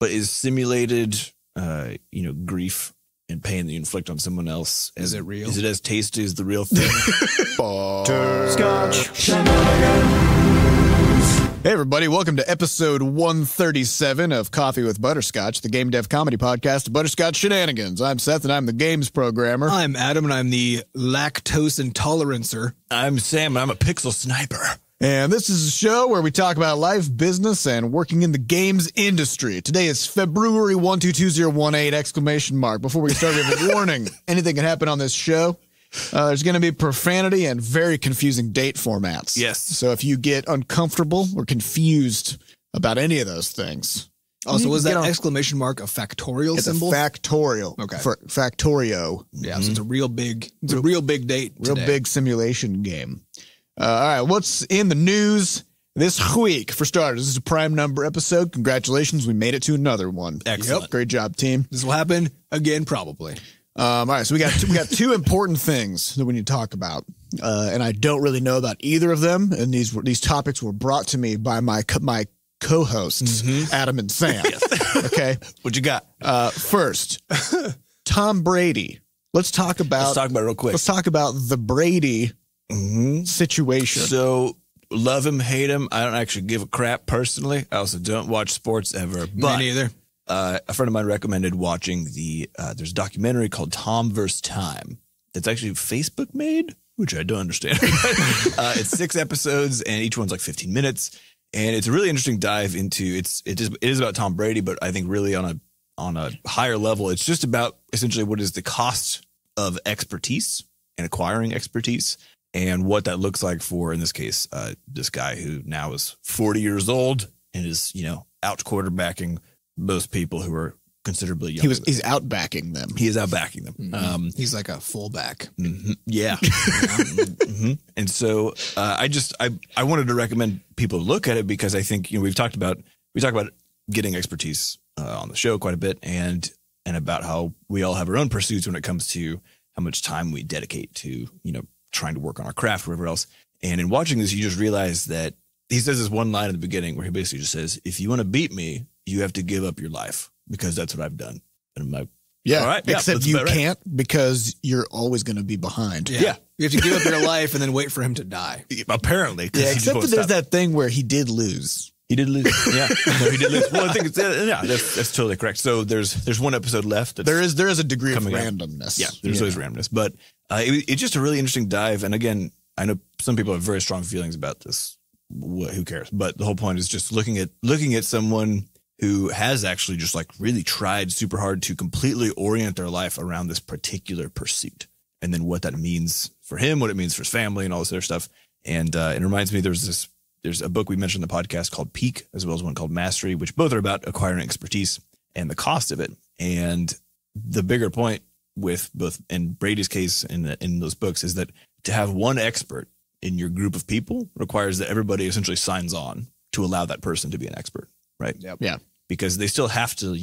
but is simulated, grief and pain that you inflict on someone else. Is it real? Is it as tasty as the real thing? Butterscotch Hey everybody, welcome to episode 137 of Coffee with Butterscotch, the game dev comedy podcast, Butterscotch Shenanigans. I'm Seth and I'm the games programmer. I'm Adam and I'm the lactose intolerancer. I'm Sam and I'm a pixel sniper. And this is a show where we talk about life, business, and working in the games industry. Today is February 122018 exclamation mark. Before we start, we have a warning. Anything can happen on this show. There's going to be profanity and very confusing date formats. Yes. So if you get uncomfortable or confused about any of those things. Also, was that exclamation mark a factorial symbol? It's a factorial. Okay. Factorio. Yeah, so it's a real big date Real today. big simulation game. All right, what's in the news this week? For starters, this is a prime number episode. Congratulations, we made it to another one. Excellent. Yep. Great job, team. This will happen again, probably. All right, so we got two important things that we need to talk about, and I don't really know about either of them. And these topics were brought to me by my co-hosts, Adam and Sam. Okay, What you got? First, Tom Brady. Let's talk about it real quick. Let's talk about the Brady situation. So, love him, hate him. I don't actually give a crap personally. I also don't watch sports ever. But Me neither. A friend of mine recommended watching there's a documentary called Tom vs. Time. That's actually Facebook made, which I don't understand. It's 6 episodes and each one's like 15 minutes. And it's a really interesting dive into it is about Tom Brady, but I think really on a higher level, it's just about essentially what is the cost of expertise and acquiring expertise and what that looks like for, in this case, this guy who now is 40 years old and is, out quarterbacking most people who are considerably younger. He's outbacking them. He is outbacking them. He's like a fullback. Yeah. And so I wanted to recommend people look at it because I think, we talk about getting expertise on the show quite a bit and about how we all have our own pursuits when it comes to how much time we dedicate to, trying to work on our craft or whatever else. And in watching this, you just realize that he says this one line at the beginning where he basically just says, if you want to beat me, you have to give up your life because that's what I've done. And I'm like, all right. Except you can't because you're always going to be behind. Yeah. You have to give up your life and then wait for him to die. Apparently. Yeah, except that there's that thing where he did lose. He did lose. Yeah. No, he did lose. Well, I think that's totally correct. So there's one episode left. There is a degree of randomness. Yeah, there's always randomness. But it's just a really interesting dive. And again, I know some people have very strong feelings about this. Who cares? But the whole point is just looking at someone who has actually just like really tried super hard to completely orient their life around this particular pursuit. And then what that means for him, what it means for his family and all this other stuff. And it reminds me, there's a book we mentioned in the podcast called Peak, as well as one called Mastery, which both are about acquiring expertise and the cost of it. And the bigger point with both in Brady's case in those books is that to have one expert in your group of people requires that everybody essentially signs on to allow that person to be an expert, right? Yep. Yeah. Because they still have to,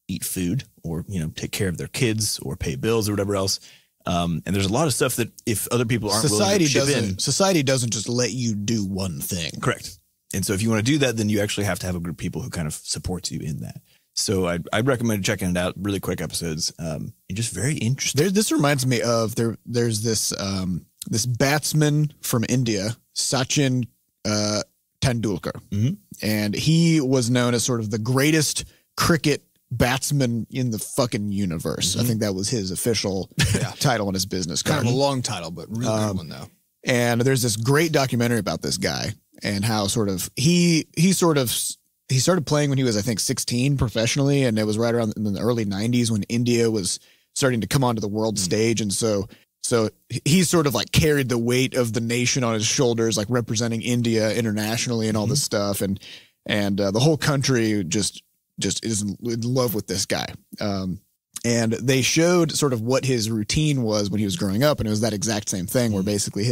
eat food or, take care of their kids or pay bills or whatever else. And there's a lot of stuff that if other people aren't willing to chip in. Society doesn't just let you do one thing. Correct. And so if you want to do that, then you actually have to have a group of people who kind of supports you in that. So I'd recommend checking it out. Really quick episodes. And just very interesting. This reminds me of there's this batsman from India, Sachin Tendulkar. And he was known as sort of the greatest cricket batsman in the fucking universe. I think that was his official title on his business card. Kind of a long title, but really good one though. And there's this great documentary about this guy and how sort of he started playing when he was, I think, 16 professionally. And it was right around in the early 90s when India was starting to come onto the world stage. And so he sort of like carried the weight of the nation on his shoulders, like representing India internationally and all this stuff. And the whole country just is in love with this guy. And they showed sort of what his routine was when he was growing up. And it was that exact same thing where basically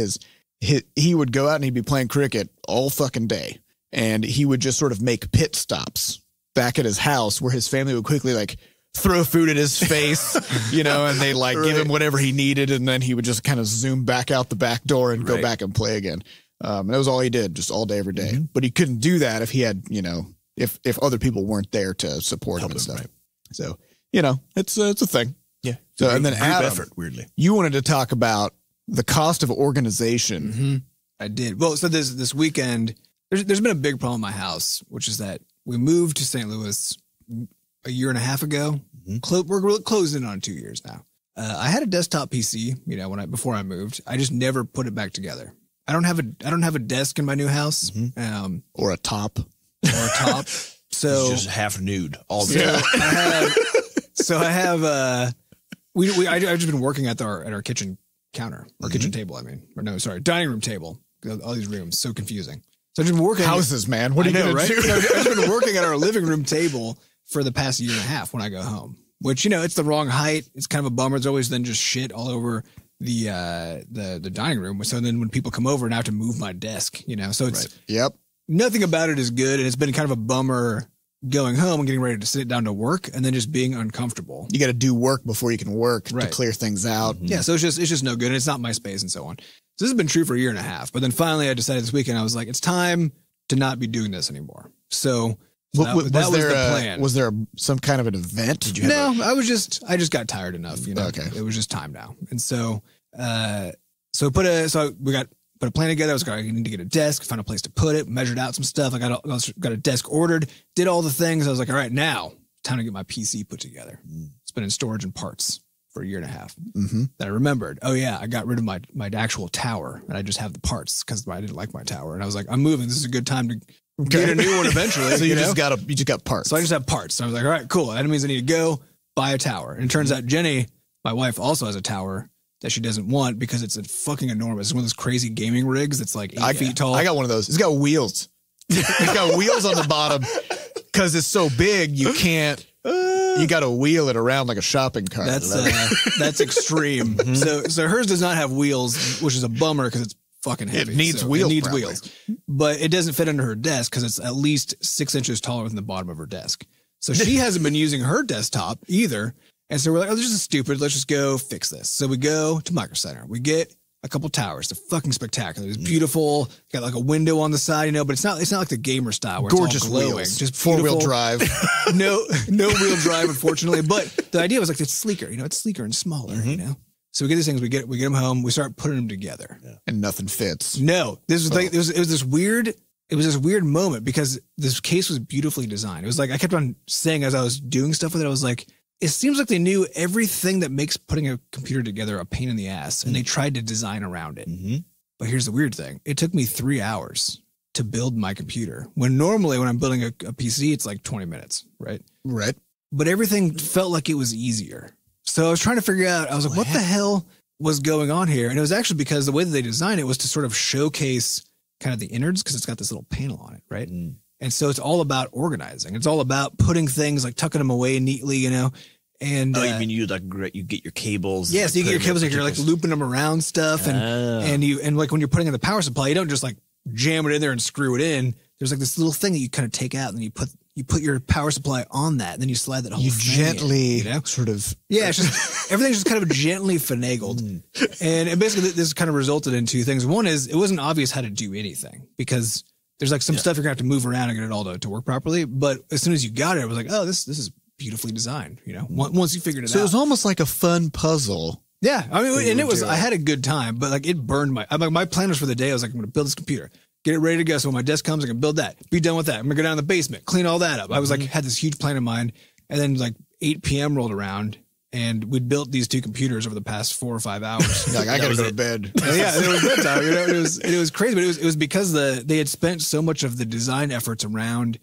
he would go out and he'd be playing cricket all fucking day. And he would just sort of make pit stops back at his house where his family would quickly like throw food at his face, and they like give him whatever he needed. And then he would just kind of zoom back out the back door and go back and play again. And that was all he did, just all day, every day. But he couldn't do that if he had, if other people weren't there to support him and stuff. Right. So, it's a thing. Yeah. So, and then group Adam, effort, weirdly. you wanted to talk about the cost of organization. Mm-hmm. I did. Well, so this weekend, there's been a big problem in my house, which is that we moved to St. Louis a year and a half ago. Mm-hmm. We're closing on 2 years now. I had a desktop PC, before I moved. I just never put it back together. I don't have a desk in my new house, or a top. So it's just half nude all day. I've just been working at our kitchen counter or kitchen table. Dining room table. All these rooms, so confusing. So I've just been working houses, man. What are you going to do? I've just been working at our living room table for the past year and a half when I go home. Which it's the wrong height. It's kind of a bummer. There's always then just shit all over the dining room. So then when people come over, now I have to move my desk. So it's nothing about it is good, and it's been kind of a bummer going home and getting ready to sit down to work, and then just being uncomfortable. You got to do work before you can work to clear things out. Mm-hmm. Yeah, so it's just no good. And it's not my space and so on. So this has been true for a year and a half. But then finally, I decided this weekend, I was like, it's time to not be doing this anymore. So that was the plan. Was there some kind of an event? Did you I just got tired enough. Okay, it was just time now. And so we put a plan together. I was like, I need to get a desk, find a place to put it, measured out some stuff. I got a desk ordered, did all the things. I was like, all right, now time to get my PC put together. It's been in storage and parts for a year and a half. Mm-hmm. Then I remembered, oh yeah, I got rid of my actual tower, and I just have the parts because I didn't like my tower. And I was like, I'm moving. This is a good time to get a new one eventually. So you just got parts. So I just have parts. So I was like, all right, cool. That means I need to go buy a tower. And it turns out Jenny, my wife, also has a tower that she doesn't want because it's fucking enormous. It's one of those crazy gaming rigs that's like 8 feet tall. I got one of those. It's got wheels. It's got wheels on the bottom because it's so big you can't. You got to wheel it around like a shopping cart. That's extreme. So hers does not have wheels, which is a bummer because it's fucking heavy. It needs wheels. But it doesn't fit under her desk because it's at least 6 inches taller than the bottom of her desk. So she hasn't been using her desktop either. And so we're like, oh, this is stupid. Let's just go fix this. So we go to Micro Center. We get a couple towers. They're fucking spectacular. It's beautiful. Got like a window on the side, but it's not like the gamer style where gorgeous it's all glowing. Wheels. Just 4-wheel drive. No wheel drive, unfortunately. But the idea was like it's sleeker. It's sleeker and smaller. So we get these things. We get them home. We start putting them together, and nothing fits. No, this was like it was this weird. It was this weird moment because this case was beautifully designed. It was like I kept on saying as I was doing stuff with it, I was like, it seems like they knew everything that makes putting a computer together a pain in the ass, and they tried to design around it. But here's the weird thing. It took me 3 hours to build my computer, when normally when I'm building a PC, it's like 20 minutes, right? Right. But everything felt like it was easier. So I was trying to figure out, I was like, what the hell was going on here? And it was actually because the way that they designed it was to sort of showcase kind of the innards, because it's got this little panel on it, right? And so it's all about organizing. It's all about putting things, like tucking them away neatly, And you mean you get your cables? Yeah, so you get your cables, like you're like looping them around stuff, and like when you're putting in the power supply, you don't just like jam it in there and screw it in. There's like this little thing that you kind of take out, and then you put your power supply on that, and then you slide that whole thing gently in, sort of it's just everything's just kind of gently finagled, and basically this kind of resulted in two things. One is it wasn't obvious how to do anything because there's like some stuff you're gonna have to move around and get it all to work properly. But as soon as you got it, I was like, oh, this is beautifully designed, once you figured it out. So it was almost like a fun puzzle. Yeah. I mean, and it was, I had a good time, but like it burned my plan was for the day. I was like, I'm going to build this computer, get it ready to go. So when my desk comes, I can build that, be done with that. I'm going to go down to the basement, clean all that up. I was like, had this huge plan in mind. And then like 8 p.m. rolled around and we'd built these two computers over the past 4 or 5 hours. Like, I got to go to bed. Yeah. It was bedtime. It was crazy, but it was because they had spent so much of the design efforts around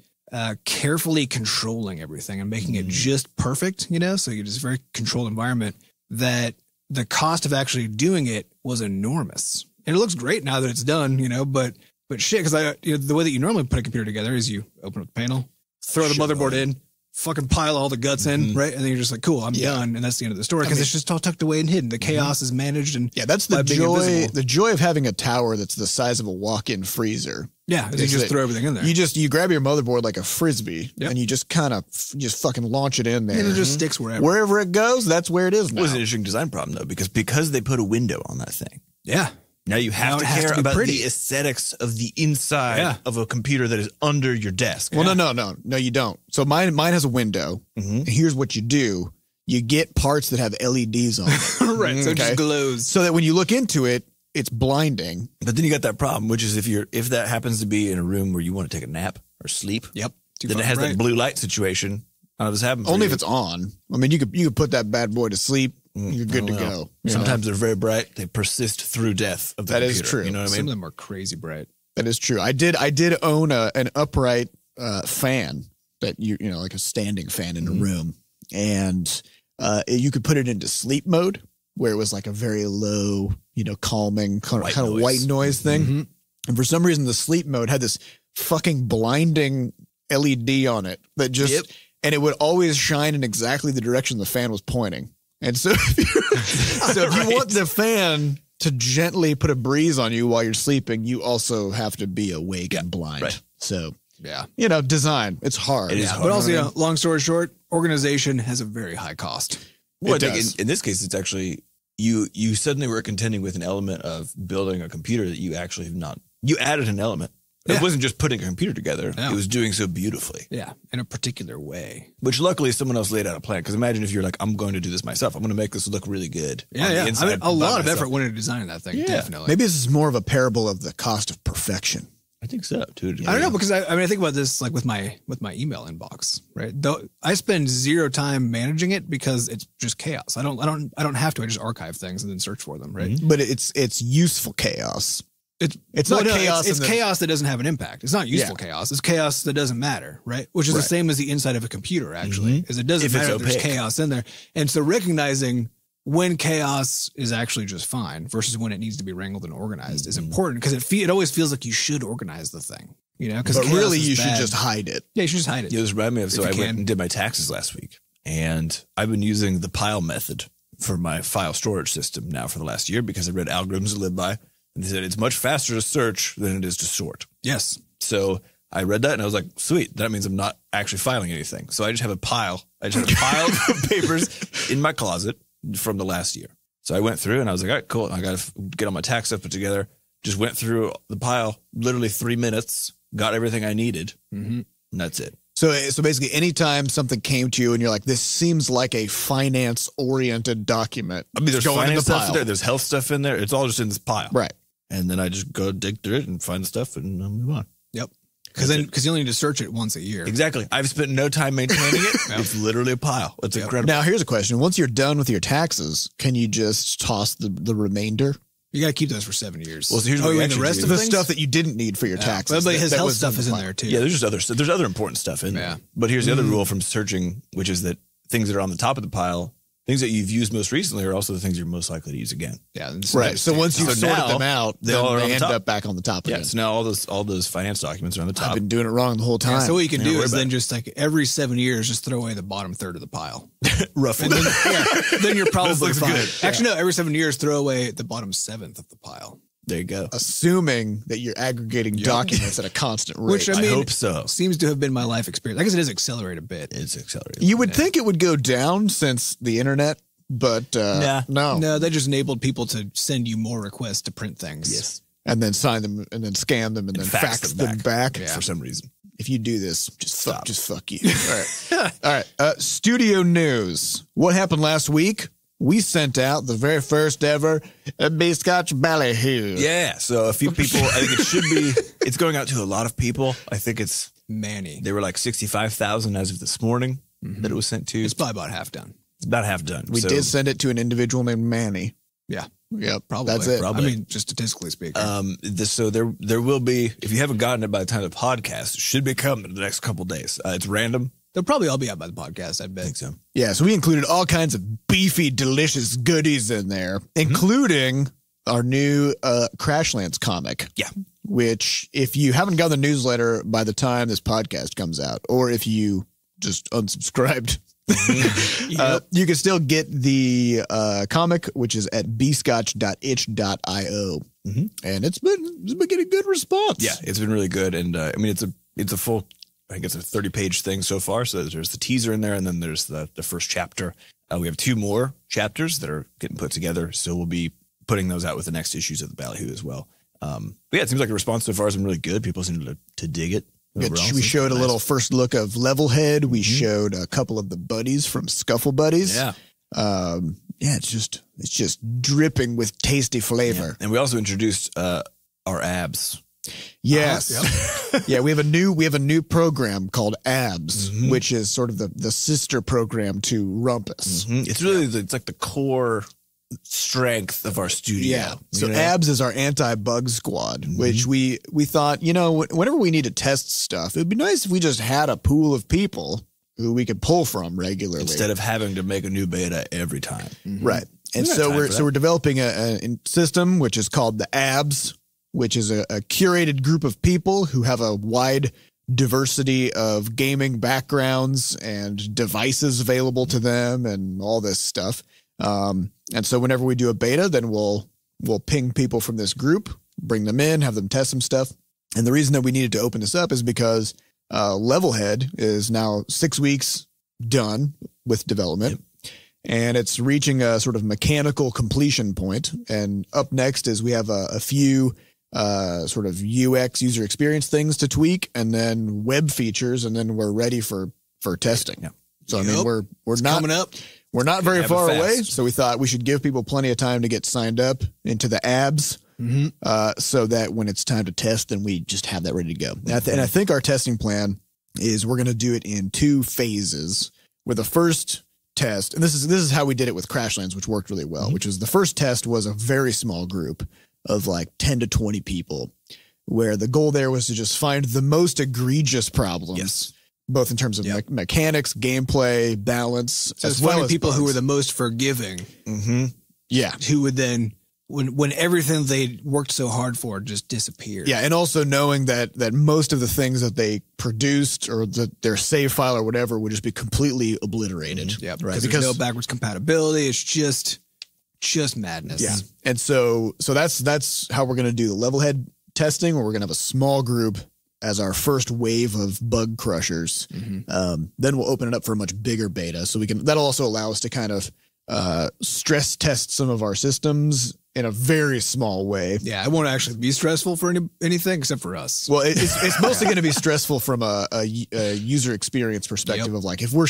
carefully controlling everything and making it just perfect, so you just very controlled environment, that the cost of actually doing it was enormous. And it looks great now that it's done, but shit, because the way that you normally put a computer together is you open up the panel, throw the motherboard in, fucking pile all the guts in, right? And then you're just like, cool, I'm done. And that's the end of the story because it's just all tucked away and hidden. The chaos is managed. And that's the joy. The joy of having a tower that's the size of a walk-in freezer. Yeah, you just throw everything in there. You grab your motherboard like a Frisbee and you just kind of just fucking launch it in there. And it just sticks wherever. Wherever it goes, that's where it is now. It was an interesting design problem though, because they put a window on that thing. Yeah. Now you have to care about the aesthetics of the inside of a computer that is under your desk. Well, no, you don't. So mine has a window. And here's what you do. You get parts that have LEDs on it. Right. So it just glows. So that when you look into it, it's blinding. But then you got that problem, which is if that happens to be in a room where you want to take a nap or sleep, then it has that blue light situation. How does this happen? Only if it's on. I mean, you could put that bad boy to sleep. You're good to go. Sometimes they're very bright. They persist through death of the computer. That is true. You know what I mean? Some of them are crazy bright. That is true. I did own an upright fan that you know, like a standing fan in a room, and you could put it into sleep mode where it was like a very low, you know, calming kind of white noise thing. And for some reason, the sleep mode had this fucking blinding LED on it that just, and it would always shine in exactly the direction the fan was pointing. And so if you want the fan to gently put a breeze on you while you're sleeping, you also have to be awake and blind. Right. So, you know, design, it's hard. It is hard. But also, you know, long story short, organization has a very high cost. Well, I think in this case, it's actually, you suddenly were contending with an element of building a computer that you actually have not, you added an element. It wasn't just putting a computer together. It was doing so beautifully. Yeah, in a particular way. Which luckily someone else laid out a plan. Because imagine if you're like, I'm going to do this myself. I'm going to make this look really good. Yeah. I mean, a lot of effort went into designing that thing, definitely. Maybe this is more of a parable of the cost of perfection. I think so, too. I don't know, because I think about this like with my email inbox, right? Though I spend zero time managing it because it's just chaos. I don't have to. I just archive things and then search for them, right? But it's useful chaos. It's not chaos. It's chaos that doesn't have an impact. It's not useful chaos. It's chaos that doesn't matter, right? Which is the same as the inside of a computer, actually. Is it doesn't matter if there's chaos in there. And so recognizing when chaos is actually just fine versus when it needs to be wrangled and organized is important, because it always feels like you should organize the thing, you know? But really, you should just hide it. Yeah, you should just hide it. Yeah, this reminded me of, so I went and did my taxes last week, and I've been using the pile method for my file storage system now for the last year because I read algorithms to live by. And they said it's much faster to search than it is to sort. Yes. So I read that and I was like, sweet, that means I'm not actually filing anything. So I just have a pile. I just have a pile of papers in my closet from the last year. So I went through and I was like, all right, cool. I got to get all my tax stuff put together. Just went through the pile, literally 3 minutes, got everything I needed. And that's it. So basically, anytime something came to you and you're like, this seems like a finance-oriented document. I mean, there's finance stuff in there. There's health stuff in there. It's all just in this pile. Right. And then I just go dig through it and find the stuff and move on. Yep. Because you only need to search it once a year. Exactly. I've spent no time maintaining it. It's literally a pile. It's incredible. Now, here's a question. Once you're done with your taxes, can you just toss the remainder? You got to keep those for 7 years. Well, so here's what the rest of the stuff that you didn't need for your taxes. But his health stuff is in there too. Yeah, there's other important stuff in there. But here's the other rule from searching, which is that things that are on the top of the pile, things that you've used most recently, are also the things you're most likely to use again. Yeah, right. So once you've sorted them out, they end up back on the top again. Yeah, so now all those finance documents are on the top. I've been doing it wrong the whole time. Yeah, so what you can do is then just like every 7 years, just throw away the bottom third of the pile. Roughly. Then you're probably fine. Good. Actually, no, every 7 years, throw away the bottom seventh of the pile. There you go. Assuming that you're aggregating documents at a constant rate. Which, I mean, hope so. Seems to have been my life experience. I guess it is accelerated a bit. It's accelerated. You would think it would go down since the internet, but no. No, that just enabled people to send you more requests to print things. Yes. And then sign them and then scan them and then fax them back. For some reason. If you do this, just fuck you. All right. All right. Studio news. What happened last week? We sent out the very first ever Butterscotch ballyhoo. Yeah. So a few people, I think it should be, it's going out to a lot of people. I think it's Manny. They were like 65,000 as of this morning that it was sent to. It's probably about half done. It's about half done. We did send it to an individual named Manny. Yeah. Yep. Probably. That's it. Probably. I mean, just statistically speaking. So there will be, if you haven't gotten it by the time of the podcast, it should be coming in the next couple of days. It's random. They'll probably all be out by the podcast, I bet. I think so. Yeah, so we included all kinds of beefy, delicious goodies in there, including our new Crashlands comic. Yeah. Which, if you haven't got the newsletter by the time this podcast comes out, or if you just unsubscribed, you can still get the comic, which is at bscotch.itch.io. And it's been getting good response. Yeah, it's been really good. And I mean, it's a full, I think it's a 30-page thing so far. So there's the teaser in there, and then there's the first chapter. We have 2 more chapters that are getting put together. So we'll be putting those out with the next issues of the Ballyhoo as well. But yeah, it seems like the response so far has been really good. People seem to dig it. We showed a little first look of Levelhead. We showed a couple of the buddies from Scuffle Buddies. Yeah. It's just dripping with tasty flavor. Yeah. And we also introduced our abs. Yes. Yeah, we have a new program called Abs, which is sort of the sister program to Rumpus. It's really it's like the core strength of our studio. Yeah. So Abs is our anti-bug squad, which we thought, whenever we need to test stuff, it would be nice if we just had a pool of people who we could pull from regularly instead of having to make a new beta every time. Right. And so we're developing a system which is called the Abs, which is a curated group of people who have a wide diversity of gaming backgrounds and devices available to them and all this stuff. And so whenever we do a beta, then we'll ping people from this group, bring them in, have them test some stuff. And the reason that we needed to open this up is because Levelhead is now 6 weeks done with development. And it's reaching a sort of mechanical completion point. And up next is we have a few sort of UX user experience things to tweak, and then web features, and then we're ready for testing. Yeah. So I mean, we're not coming up. We're not very far away, so we thought we should give people plenty of time to get signed up into the Abs, so that when it's time to test, then we just have that ready to go. And I think our testing plan is we're going to do it in 2 phases. Where the first test, and this is how we did it with Crashlands, which worked really well. Which is the first test was a very small group of like 10 to 20 people, where the goal there was to just find the most egregious problems. Yes. Both in terms of mechanics, gameplay, balance, so as well as people who were the most forgiving. Yeah. Who would then, when everything they worked so hard for just disappeared. Yeah. And also knowing that most of the things that they produced or their save file or whatever would just be completely obliterated. Yeah. Right. Because there's no backwards compatibility. It's just madness. Yeah. And so that's how we're going to do the Levelhead testing, where we're going to have a small group as our first wave of bug crushers. Then we'll open it up for a much bigger beta. So that'll also allow us to kind of stress test some of our systems in a very small way. Yeah. It won't actually be stressful for anything except for us. Well, it's mostly going to be stressful from a user experience perspective of like, if we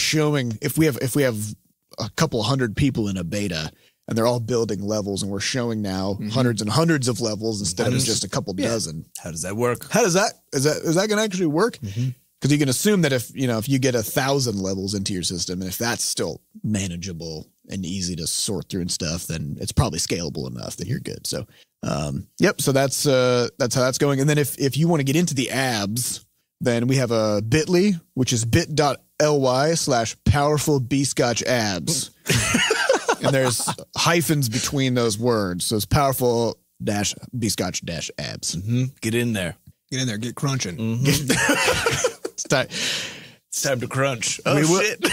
have a couple hundred people in a beta, and they're all building levels, and we're showing now hundreds and hundreds of levels instead of just a couple dozen. How does that work? Is that going to actually work? Because you can assume that if you get 1,000 levels into your system, and if that's still manageable and easy to sort through and stuff, then it's probably scalable enough that you're good. So, so that's how that's going. And then if you want to get into the Abs, then we have a Bitly, which is bit.ly/powerful-bscotch-abs. And there's hyphens between those words. So it's powerful-bscotch-abs. Get in there. Get crunching. It's time to crunch. Shit.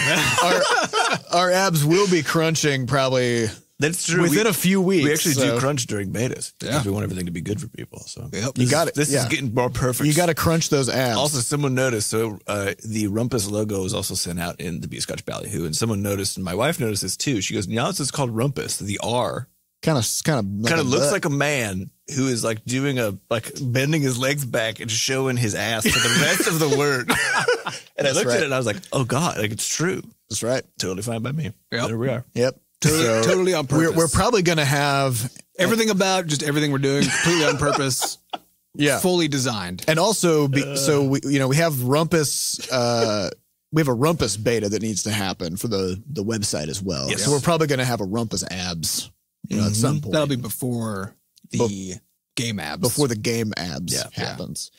Our abs will be crunching probably That's true. Within a few weeks. We actually do crunch during betas because we want everything to be good for people. So you got it. This is getting more perfect. You got to crunch those abs. Also, someone noticed. So the Rumpus logo was also sent out in the Butterscotch Ballyhoo, and someone noticed, and my wife noticed this too. She goes, "Now it's called Rumpus. The R kind of looks like a man who is like doing bending his legs back and showing his ass for the rest of the word." And I looked at it and I was like, "Oh God, like it's true." That's right. Totally fine by me. Yep. There we are. Yep. Totally on purpose. We're probably going to have everything we're doing completely on purpose. Yeah. Fully designed. And also, we have Rumpus, we have a Rumpus beta that needs to happen for the website as well. Yes. So we're probably going to have a Rumpus abs, at some point. That'll be before the game abs. Before the game abs happens.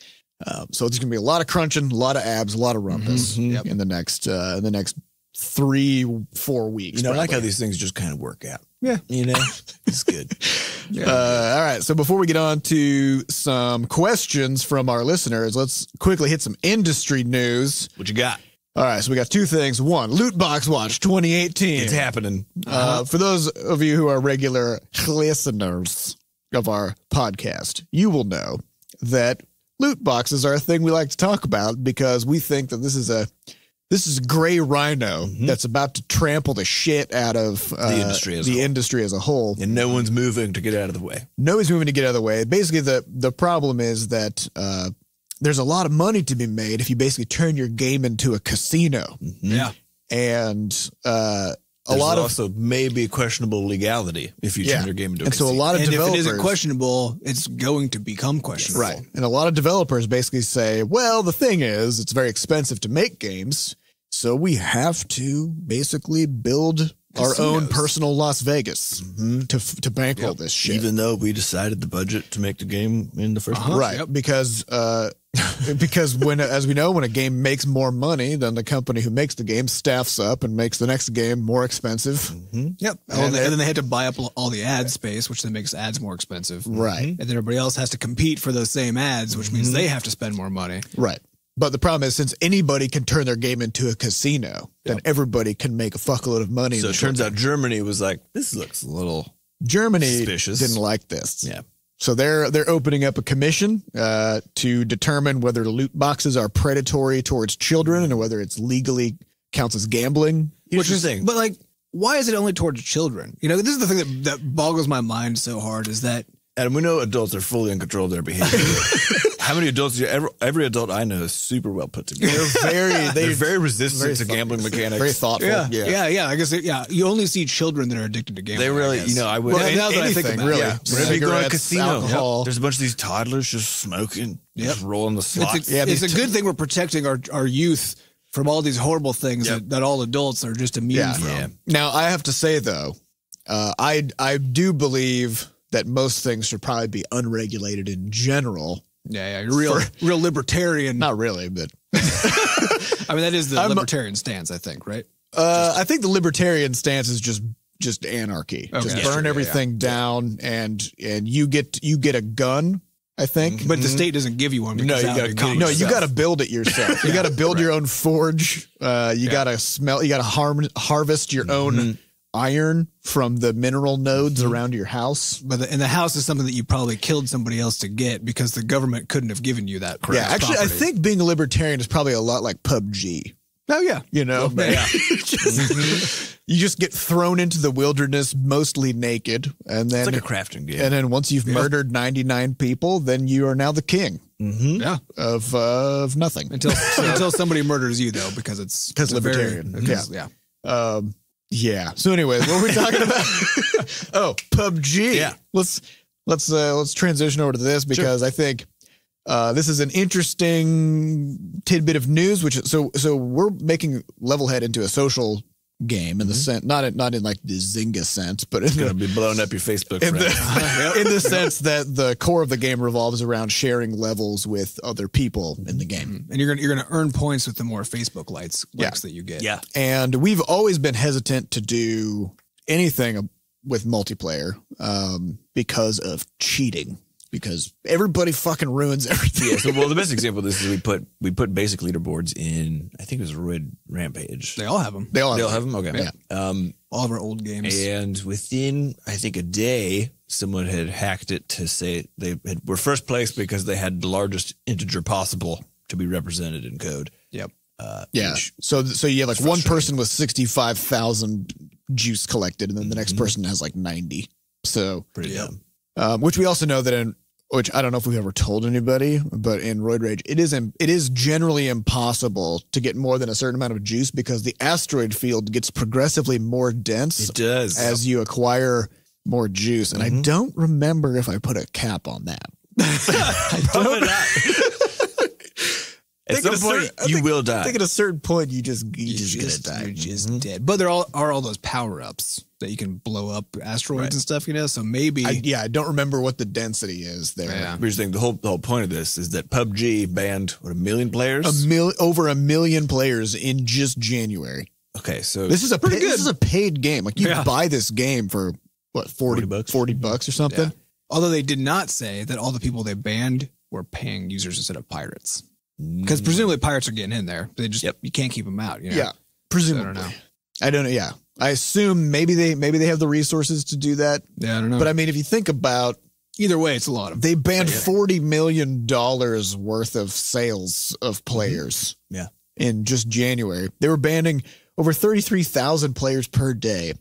So there's going to be a lot of crunching, a lot of abs, a lot of Rumpus in the next 3-4 weeks. I like how these things just kind of work out. Yeah. It's good. All right. So before we get on to some questions from our listeners, let's quickly hit some industry news. What you got? All right. So we got two things. One, Loot Box Watch 2018. It's happening. For those of you who are regular listeners of our podcast, you will know that loot boxes are a thing we like to talk about because we think that this is a this is Gray Rhino that's about to trample the shit out of the industry as a whole. And no one's moving to get out of the way. Nobody's moving to get out of the way. Basically, the problem is that there's a lot of money to be made if you basically turn your game into a casino. Yeah. And There's also maybe questionable legality if you turn your game into a casino. So a lot of developers, if it isn't questionable, it's going to become questionable. Right. And a lot of developers basically say, well, the thing is, it's very expensive to make games, so we have to basically build our own personal Las Vegas to bankroll this shit. Even though we decided the budget to make the game in the first place. Right. Because when, as we know, when a game makes more money, then the company who makes the game staffs up and makes the next game more expensive. Yep. And then they had to buy up all the ad space, which then makes ads more expensive. Right. And then everybody else has to compete for those same ads, which means they have to spend more money. Right. But the problem is, since anybody can turn their game into a casino, then everybody can make a fuckload of money. So it turns out Germany was like, this looks a little suspicious. Didn't like this. Yeah. So they're opening up a commission to determine whether loot boxes are predatory towards children and whether it's legally counts as gambling. Which is the thing. But like, why is it only towards children? You know, this is the thing that boggles my mind so hard is that. And we know adults are fully in control of their behavior. How many adults? Every adult I know is super well put together. They're very resistant to gambling mechanics. Very thoughtful. Yeah. I guess you only see children that are addicted to gambling. They really, I would. Well, now that I think about it, really. yeah. Whenever you go to a casino, alcohol. there's a bunch of these toddlers just smoking, just rolling the slots. It's a good thing we're protecting our youth from all these horrible things that all adults are just immune from. Yeah. Now, I have to say, though, I do believe that most things should probably be unregulated in general. Yeah, you're real libertarian. Not really, but I mean that is the libertarian stance, I think, right? I think the libertarian stance is just anarchy. Okay. Just burn everything down, and you get a gun. I think, but the state doesn't give you one. No, you got to build it yourself. You got to build your own forge. You got to harvest your own iron from the mineral nodes around your house. But the house is something that you probably killed somebody else to get because the government couldn't have given you that. Yeah, actually, I think being a libertarian is probably a lot like PUBG. Oh yeah, you know, you just get thrown into the wilderness mostly naked, and then it's like a crafting game. And then once you've murdered 99 people, then you are now the king. Of nothing until somebody murders you, though, because it's libertarian. Yeah. So anyways, what were we talking about? Oh, PUBG. Yeah. Let's transition over to this because I think this is an interesting tidbit of news. So we're making Levelhead into a social game in the sense, not in like the Zynga sense, but it's going to be blowing up your Facebook friends. In the sense that the core of the game revolves around sharing levels with other people in the game, and you're gonna earn points with the more Facebook likes that you get. Yeah, and we've always been hesitant to do anything with multiplayer because of cheating. Because everybody fucking ruins everything. Yeah. So, well, the best example of this is we put basic leaderboards in. I think it was Red Rampage. They all have them. They all have them. Okay. Yeah. All of our old games. And within, I think, a day, someone had hacked it to say were first place because they had the largest integer possible to be represented in code. Yep. So you have like one person with 65,000 juice collected, and then the next person has like 90. So pretty dumb. Which we also know that which I don't know if we've ever told anybody, but in Roid Rage, it is generally impossible to get more than a certain amount of juice because the asteroid field gets progressively more dense. It does. As you acquire more juice. And I don't remember if I put a cap on that. Probably not. At some point, you will die. I think at a certain point, you just gonna die. You're just dead. But there are all those power-ups that you can blow up asteroids and stuff, you know? So maybe... I don't remember what the density is there. Yeah. Here's the thing, the whole point of this is that PUBG banned, 1 million players? Over 1 million players in just January. Okay, so... This is a paid game. Like, you buy this game for, what, 40 bucks? 40 bucks or something? Yeah. Although they did not say that all the people they banned were paying users instead of pirates. Because presumably pirates are getting in there. They just you can't keep them out. You know? Yeah, presumably. So I don't know. Yeah, I assume maybe they have the resources to do that. Yeah, I don't know. But I mean, if you think about either way, it's a lot of. They banned $40 million worth of sales of players. Yeah, in just January. They were banning over 33,000 players per day.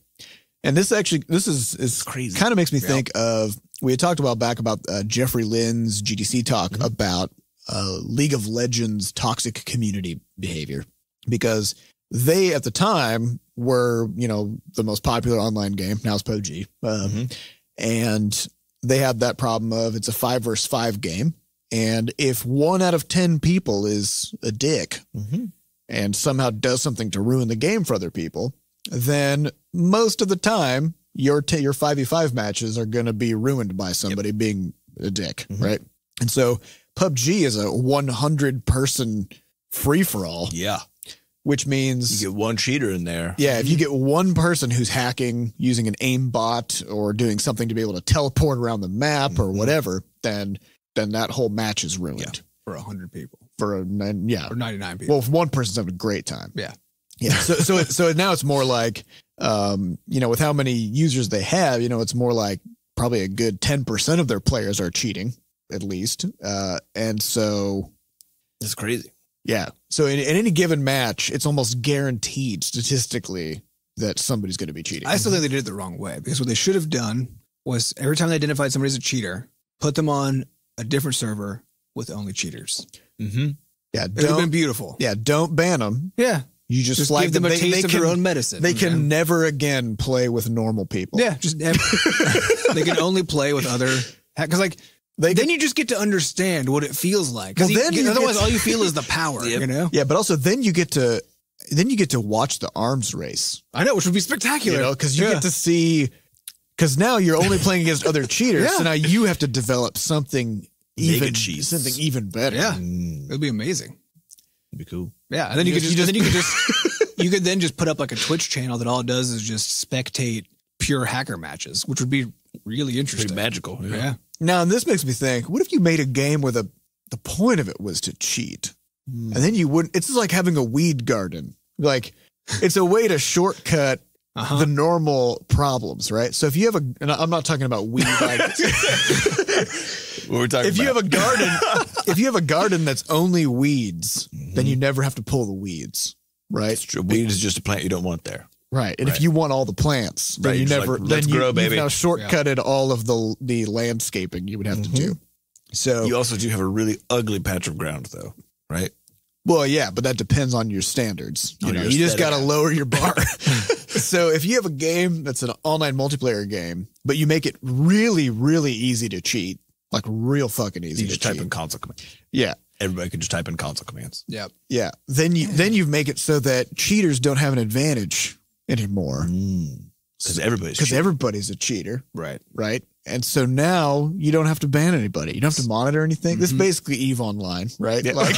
And this is crazy. Kind of makes me think of, we had talked a while back about Jeffrey Lynn's GDC talk about League of Legends toxic community behavior, because they at the time were, the most popular online game. Now it's PUBG. And they had that problem of it's a 5 versus 5 game. And if 1 out of 10 people is a dick and somehow does something to ruin the game for other people, then most of the time your 5v5 matches are going to be ruined by somebody being a dick, right? And so PUBG is a 100 person free for all. Yeah. Which means you get one cheater in there. Yeah. If you get one person who's hacking using an aimbot or doing something to be able to teleport around the map or whatever, then that whole match is ruined. For 100 people. Or 99 people. Well, if one person's having a great time. Yeah. Yeah. So now it's more like, with how many users they have, it's more like probably a good 10% of their players are cheating, at least. And so it's crazy. Yeah. So in any given match, it's almost guaranteed statistically that somebody's going to be cheating. I still think they did it the wrong way, because what they should have done was every time they identified somebody as a cheater, put them on a different server with only cheaters. Yeah. It would have been beautiful. Yeah. Don't ban them. Yeah. You just give them a taste of their own medicine. They can never again play with normal people. Yeah, just they can only play with other, because then you just get to understand what it feels like. Because otherwise, all you feel is the power. Yeah, but also then you get to watch the arms race. I know, which would be spectacular. Because you get to see. Because now you're only playing against other cheaters, so now you have to develop something even better. Yeah, it'd be amazing. It'd be cool. Yeah, and then you could then just put up like a Twitch channel that all it does is just spectate pure hacker matches, which would be really interesting. Pretty magical. Yeah. Now, and this makes me think, what if you made a game where the point of it was to cheat? And then you wouldn't, it's like having a weed garden. Like, it's a way to shortcut the normal problems, right? So if you have and I'm not talking about weed. What we're talking if you have a garden that's only weeds, then you never have to pull the weeds, right? Weed is just a plant you don't want there. Right. And if you want all the plants, then you never, let's grow, baby. You've now shortcutted all of the landscaping you would have to do. So you also do have a really ugly patch of ground though, right? Well, yeah, but that depends on your standards. You just got to lower your bar. So if you have a game that's an online multiplayer game, but you make it really, really easy to cheat, like real fucking easy you just to type cheat. in console commands. Yeah. Everybody can just type in console commands. Yeah. Yeah. Then you make it so that cheaters don't have an advantage anymore. Because everybody's a cheater. Right. Right. And so now you don't have to ban anybody. You don't have to monitor anything. This is basically EVE Online, right? Yeah. Like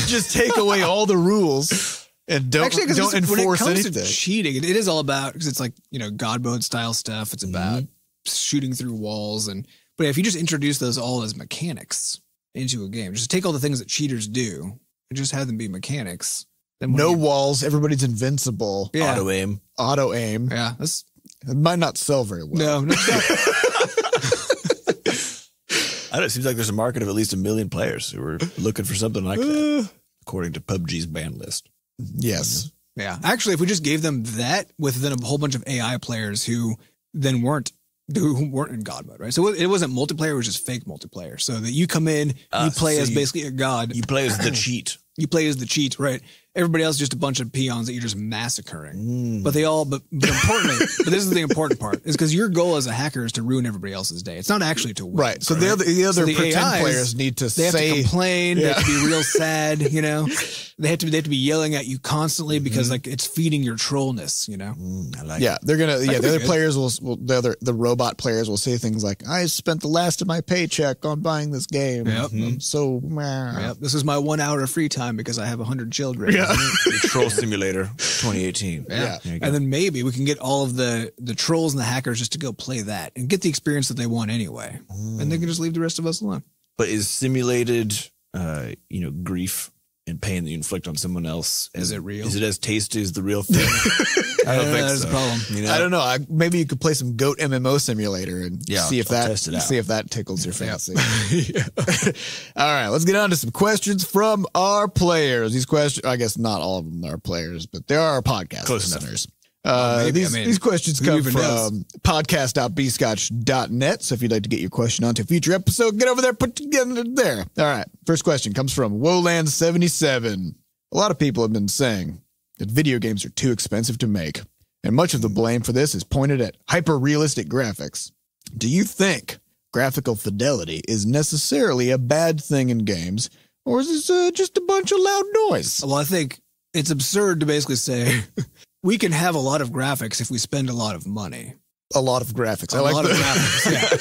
just take away all the rules and don't enforce anything. When it comes to cheating, it is all about, because it's like, God mode style stuff. It's about shooting through walls. But if you just introduce those all as mechanics into a game, just take all the things that cheaters do and just have them be mechanics. Then no walls. Everybody's invincible. Yeah. Auto aim. Yeah. It might not sell very well. No. I don't know. It seems like there's a market of at least 1 million players who are looking for something like that, according to PUBG's ban list. Yes. Yeah. Actually, if we just gave them that with then a whole bunch of AI players who then weren't in God mode, right? So it wasn't multiplayer, it was just fake multiplayer. So that you come in, you play as basically a god. You play as the cheat. You play as the cheat, right? Everybody else is just a bunch of peons that you're just massacring. But importantly, but this is the important part, is because your goal as a hacker is to ruin everybody else's day. It's not actually to win. Right. So the other pretend AIs, players need to have to complain. They have to be real sad. They have to be yelling at you constantly because it's feeding your trollness. I like it. They're gonna. The other players the robot players will say things like, "I spent the last of my paycheck on buying this game. Yep. I'm so this is my 1 hour of free time because I have 100 children." Yeah. The Troll Simulator 2018. Yeah. And then maybe we can get all of the trolls and the hackers just to go play that and get the experience that they want anyway. And they can just leave the rest of us alone. But is simulated, grief and pain that you inflict on someone else. Is it real? Is it as tasty as the real thing? I don't think that's so. the problem. You know? I don't know. Maybe you could play some Goat MMO Simulator and see if that tickles your fancy. All right, let's get on to some questions from our players. These questions, I guess not all of them are players, but there are podcast listeners. These questions come from podcast.bscotch.net. So if you'd like to get your question onto a future episode, get over there, put together there. All right. First question comes from Woland77. A lot of people have been saying that video games are too expensive to make, and much of the blame for this is pointed at hyper-realistic graphics. Do you think graphical fidelity is necessarily a bad thing in games, or is this just a bunch of loud noise? Well, I think it's absurd to basically say we can have a lot of graphics if we spend a lot of money. A lot of graphics. A lot of graphics. Yeah.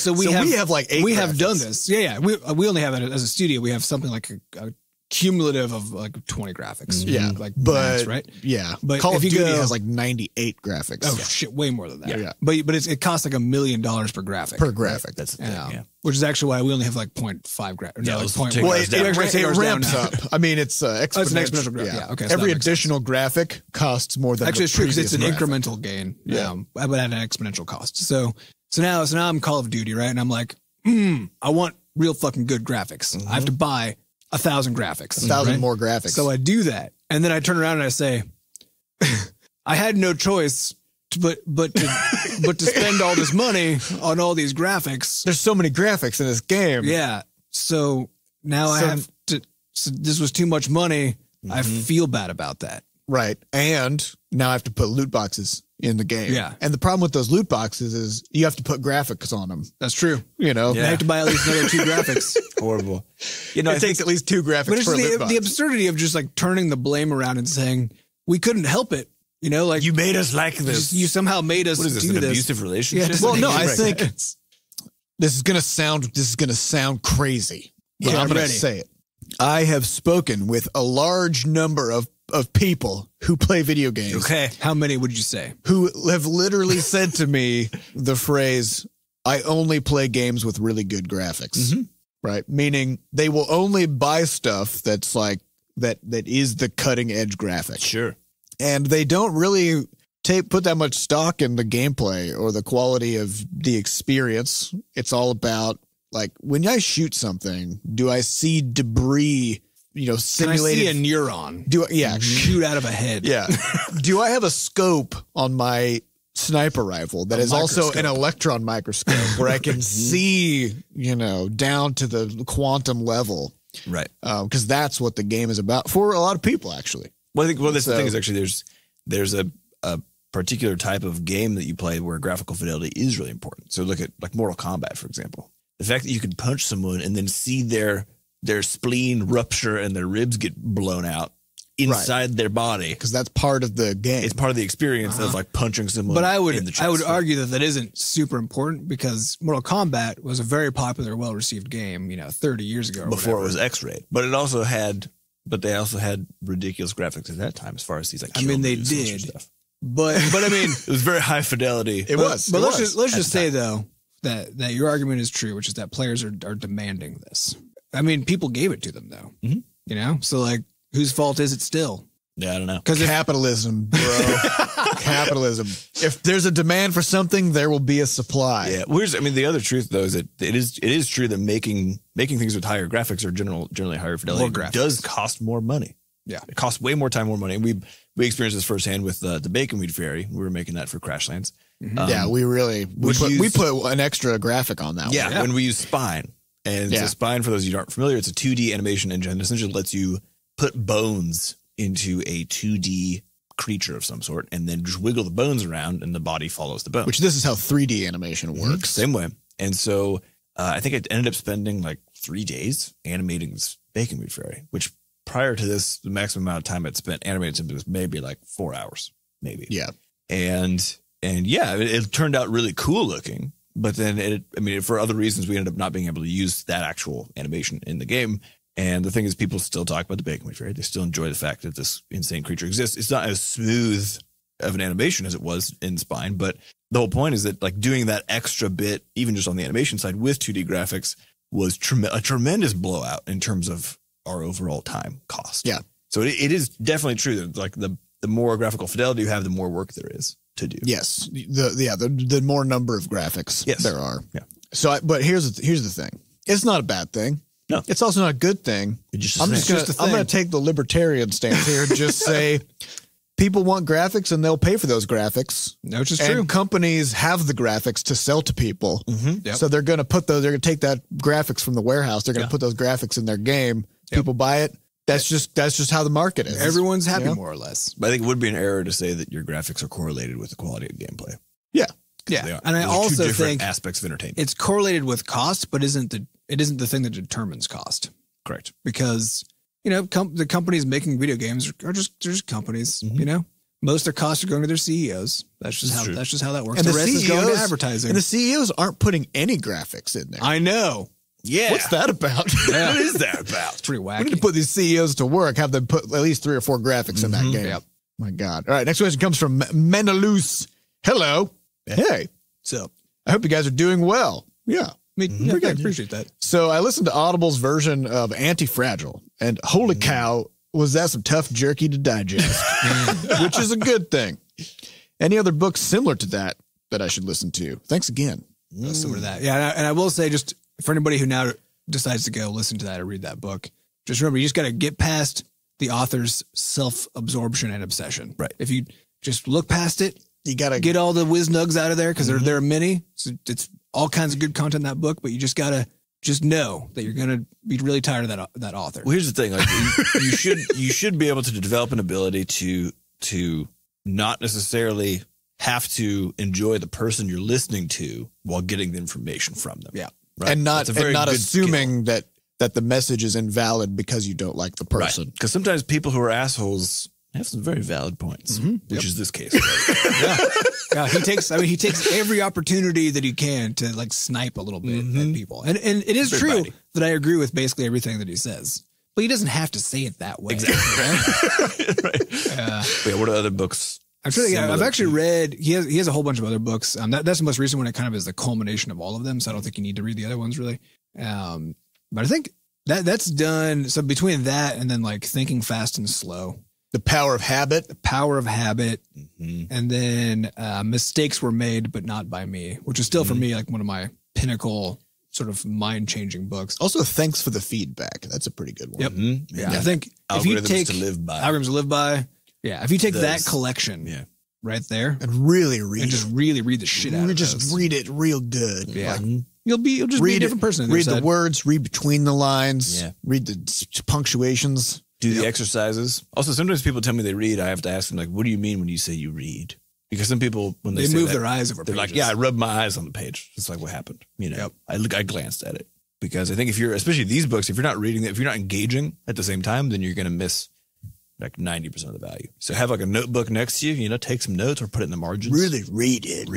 So we have like 8 we graphics. Have done this. Yeah. We only have it as a studio. We have something like a cumulative of like 20 graphics. Yeah. Like but, max, right? Yeah. But Call of Duty has like 98 graphics. Oh, shit. Way more than that. Yeah. But it costs like $1 million per graphic. Per graphic. Right? That's the thing. Yeah. Which is actually why we only have like 0.5 graphics. Yeah, it ramps up. I mean, it's exponential. It's an exponential graph. Yeah. Okay. So every additional graphic costs more than actually, it's true because it's an graphic. Incremental gain. Yeah. But at an exponential cost. So now I'm Call of Duty, right? And I'm like, I want real fucking good graphics. I have to buy 1,000 graphics. 1,000 more graphics. So I do that. And then I turn around and I say, I had no choice but to spend all this money on all these graphics. There's so many graphics in this game. Yeah. So now I have to, so this was too much money. I feel bad about that. Right. And now I have to put loot boxes in the game. Yeah. And the problem with those loot boxes is you have to put graphics on them. That's true. You know? I have to buy at least another 2 graphics. Horrible. You know, it takes at least 2 graphics but it's per loot box. The absurdity of just like turning the blame around and saying, we couldn't help it. You know, like you made us like this. You somehow made us do this. An abusive relationship? Yeah, well, no, I think this is gonna sound crazy. But I'm gonna say it. I have spoken with a large number of people who play video games. Okay. How many would you say? Who have literally said to me the phrase, I only play games with really good graphics. Right? Meaning they will only buy stuff that's like that is the cutting edge graphic. Sure. And they don't really put that much stock in the gameplay or the quality of the experience. It's all about, like, when I shoot something, do I see debris, simulated? Can I see a neuron? Shoot out of a head. Yeah. Do I have a scope on my sniper rifle that is also an electron microscope where I can see, down to the quantum level? Right. Because that's what the game is about for a lot of people, actually. Well, I think the thing is actually there's a particular type of game that you play where graphical fidelity is really important. So look at like Mortal Kombat, for example. The fact that you can punch someone and then see their spleen rupture and their ribs get blown out inside their body, because that's part of the game. It's part of the experience of like punching someone. But I would in the chest. I would argue that isn't super important because Mortal Kombat was a very popular, well received game, 30 years ago before it was X-rated. But it also had. But they also had ridiculous graphics at that time, as far as these like. They did stuff. But I mean, it was very high fidelity. It was. But let's just say though that your argument is true, which is that players are demanding this. I mean, people gave it to them though. So like, whose fault is it still? Yeah, I don't know. Because capitalism, bro. Capitalism. If there's a demand for something, there will be a supply. Yeah. The other truth though is that it is true that making things with higher graphics or generally higher fidelity does cost more money. Yeah. It costs way more time, more money. We experienced this firsthand with the Bacon Weed Fairy. We were making that for Crashlands. We put an extra graphic on that one. Yeah. When we use Spine. And so Spine, for those of you who aren't familiar, it's a 2D animation engine that essentially lets you put bones into a 2D creature of some sort and then just wiggle the bones around and the body follows the bone. Which this is how 3D animation works. Same way. And so I think I ended up spending like 3 days animating this Bacon Weed Fairy, which prior to this, the maximum amount of time I'd spent animating something was maybe like 4 hours, maybe. Yeah. And it turned out really cool looking. But then for other reasons, we ended up not being able to use that actual animation in the game. And the thing is, people still talk about the Bacon Weed Fairy. They still enjoy the fact that this insane creature exists. It's not as smooth of an animation as it was in Spine, but the whole point is that like doing that extra bit, even just on the animation side with 2D graphics, was a tremendous blowout in terms of our overall time cost. Yeah. So it is definitely true that like the more graphical fidelity you have, the more work there is to do. Yes. The more number of graphics there are. Yeah. So, but here's the thing. It's not a bad thing. No. It's also not a good thing. I'm just going to take the libertarian stance here and just say people want graphics and they'll pay for those graphics. No, it's just true. And companies have the graphics to sell to people. Yep. So they're going to take that graphics from the warehouse. They're going to put those graphics in their game. People buy it. That's just how the market is. Everyone's happy more or less. But I think it would be an error to say that your graphics are correlated with the quality of gameplay. Yeah. Yeah. And I also think aspects of entertainment. it's correlated with cost, but it isn't the thing that determines cost. Correct. Because, the companies making video games are just companies, Most of their costs are going to their CEOs. That's just how that works. And the rest is going to advertising. And the CEOs aren't putting any graphics in there. I know. Yeah. What's that about? What is that about? It's pretty wacky. We need to put these CEOs to work, have them put at least 3 or 4 graphics in that game. Yep. My God. All right. Next question comes from Mennalus. Hello. Hey. So I hope you guys are doing well. Yeah. I appreciate that. So I listened to Audible's version of Antifragile, and holy cow, was that some tough jerky to digest, which is a good thing. Any other books similar to that I should listen to? Thanks again. Similar to that. Yeah. And I will say, just for anybody who now decides to go listen to that or read that book, just remember, you just got to get past the author's self-absorption and obsession. Right. If you just look past it, You got to get all the Wiznugs out of there, because there are many. So it's all kinds of good content in that book, but you just got to just know that you're going to be really tired of that author. Well, here's the thing. Like you should be able to develop an ability to not necessarily have to enjoy the person you're listening to while getting the information from them. Yeah. Right. And not good assuming that the message is invalid because you don't like the person. Right. Because sometimes people who are assholes have some very valid points, which is this case. Yeah, he takes every opportunity that he can to like snipe a little bit at people. And it is true that I agree with basically everything that he says. But he doesn't have to say it that way. Exactly. Right. What are other books? Actually, I've actually read, he has a whole bunch of other books. That's the most recent one. It kind of is the culmination of all of them. So I don't think you need to read the other ones really. But I think that's done. So between that and then like Thinking Fast and Slow. The Power of Habit. And then Mistakes Were Made, But Not By Me, which is still for me like one of my pinnacle sort of mind-changing books. Also, Thanks for the Feedback. That's a pretty good one. Yep. Yeah. I think if you take Algorithms to Live By. Yeah. If you take that collection right there and really read and just really read the shit out of it. Just read it real good. Yeah. Like, you'll just be a different person. Read the words, read between the lines, read the punctuations. Do the exercises. Also, sometimes people tell me they read. I have to ask them, like, what do you mean when you say you read? Because some people, when they move that, their eyes over they're pages. like, yeah, I rubbed my eyes on the page. It's like, what happened? I glanced at it. Because I think especially these books, if you're not reading it, if you're not engaging at the same time, then you're going to miss like 90% of the value. So have like a notebook next to you, take some notes or put it in the margins. Really read it.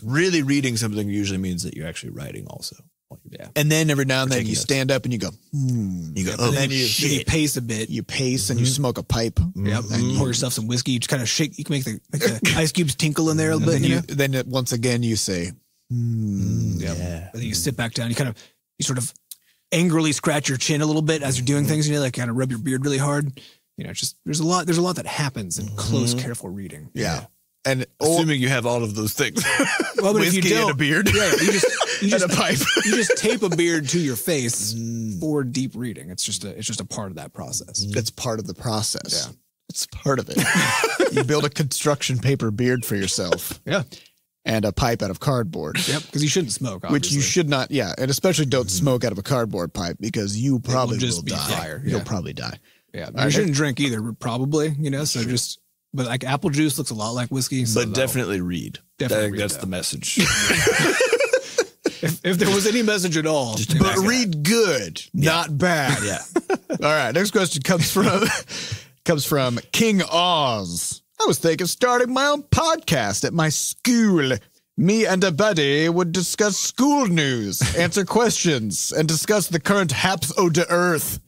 Really reading something usually means that you're actually writing also. Yeah. And then every now and then you stand up and you go, You go, and then you pace a bit. You pace and you smoke a pipe. Yep. And you pour yourself some whiskey. You just kind of shake. You can make the ice cubes tinkle in there a little bit. Then once again you say, Yeah. And then you sit back down. You sort of angrily scratch your chin a little bit as you're doing things. Like kind of rub your beard really hard. There's a lot that happens in close, careful reading. Yeah. And assuming you have all of those things. Well, but if you don't, and a beard, you just and a pipe. You just tape a beard to your face for deep reading. It's just a part of that process. It's part of the process. Yeah, it's part of it. You build a construction paper beard for yourself. Yeah. And a pipe out of cardboard. Yep, because you shouldn't smoke, obviously. Which you should not, and especially don't smoke out of a cardboard pipe because you probably will die. Fire. You'll probably die. Yeah, you shouldn't drink either, probably, so just... But like apple juice looks a lot like whiskey. So but definitely read. That's the message. If there was any message at all. But read good, not bad. Yeah. All right. Next question comes from KingOz. I was thinking of starting my own podcast at my school. Me and a buddy would discuss school news, answer questions, and discuss the current haps o' de earth.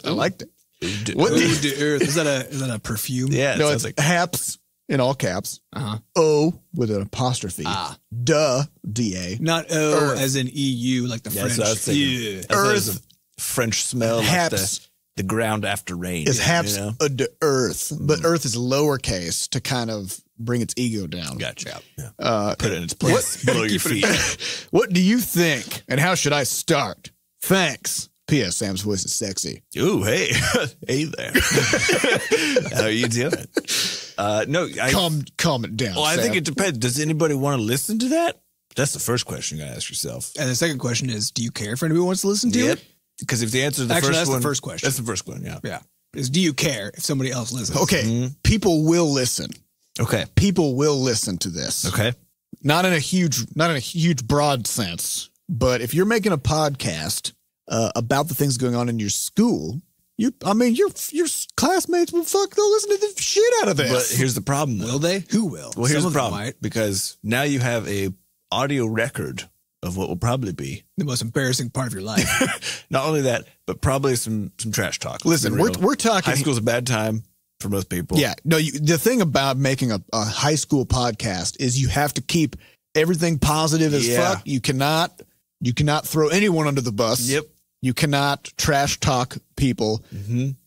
I liked it. What the earth? Is that a perfume? Yeah, no, it's like haps in all caps. O with an apostrophe. Duh, D-A. Not O as in EU, like the French. Earth French smell, like Haps the ground after rain. is haps you know? the earth, but earth is lowercase to kind of bring its ego down. Gotcha. Yeah. Put it in its place below your feet. What do you think, and how should I start? Thanks. P.S. Sam's voice is sexy. Ooh, hey. Hey there. How are you doing? No, Calm it down. Well, I Sam. think it depends. Does anybody want to listen to that? That's the first question you got to ask yourself. And the second question is, do you care if anybody wants to listen to it? Because if the answer to the Actually, first that's one, the first question. That's the first one, yeah. Yeah. Is do you care if somebody else listens? Okay, people will listen. Okay. People will listen to this. Okay. Not in a huge broad sense, but if you're making a podcast about the things going on in your school, your classmates will they'll listen to the shit out of this. But here's the problem, though. Will they? Who will? Well, here's Some the of them problem. might. Because now you have a audio record of what will probably be The most embarrassing part of your life. not only that, but probably some trash talk. Listen, Let's be real. we're talking high school's a bad time for most people. Yeah, no. The thing about making a high school podcast is you have to keep everything positive as fuck. You cannot throw anyone under the bus. Yep. You cannot trash talk people.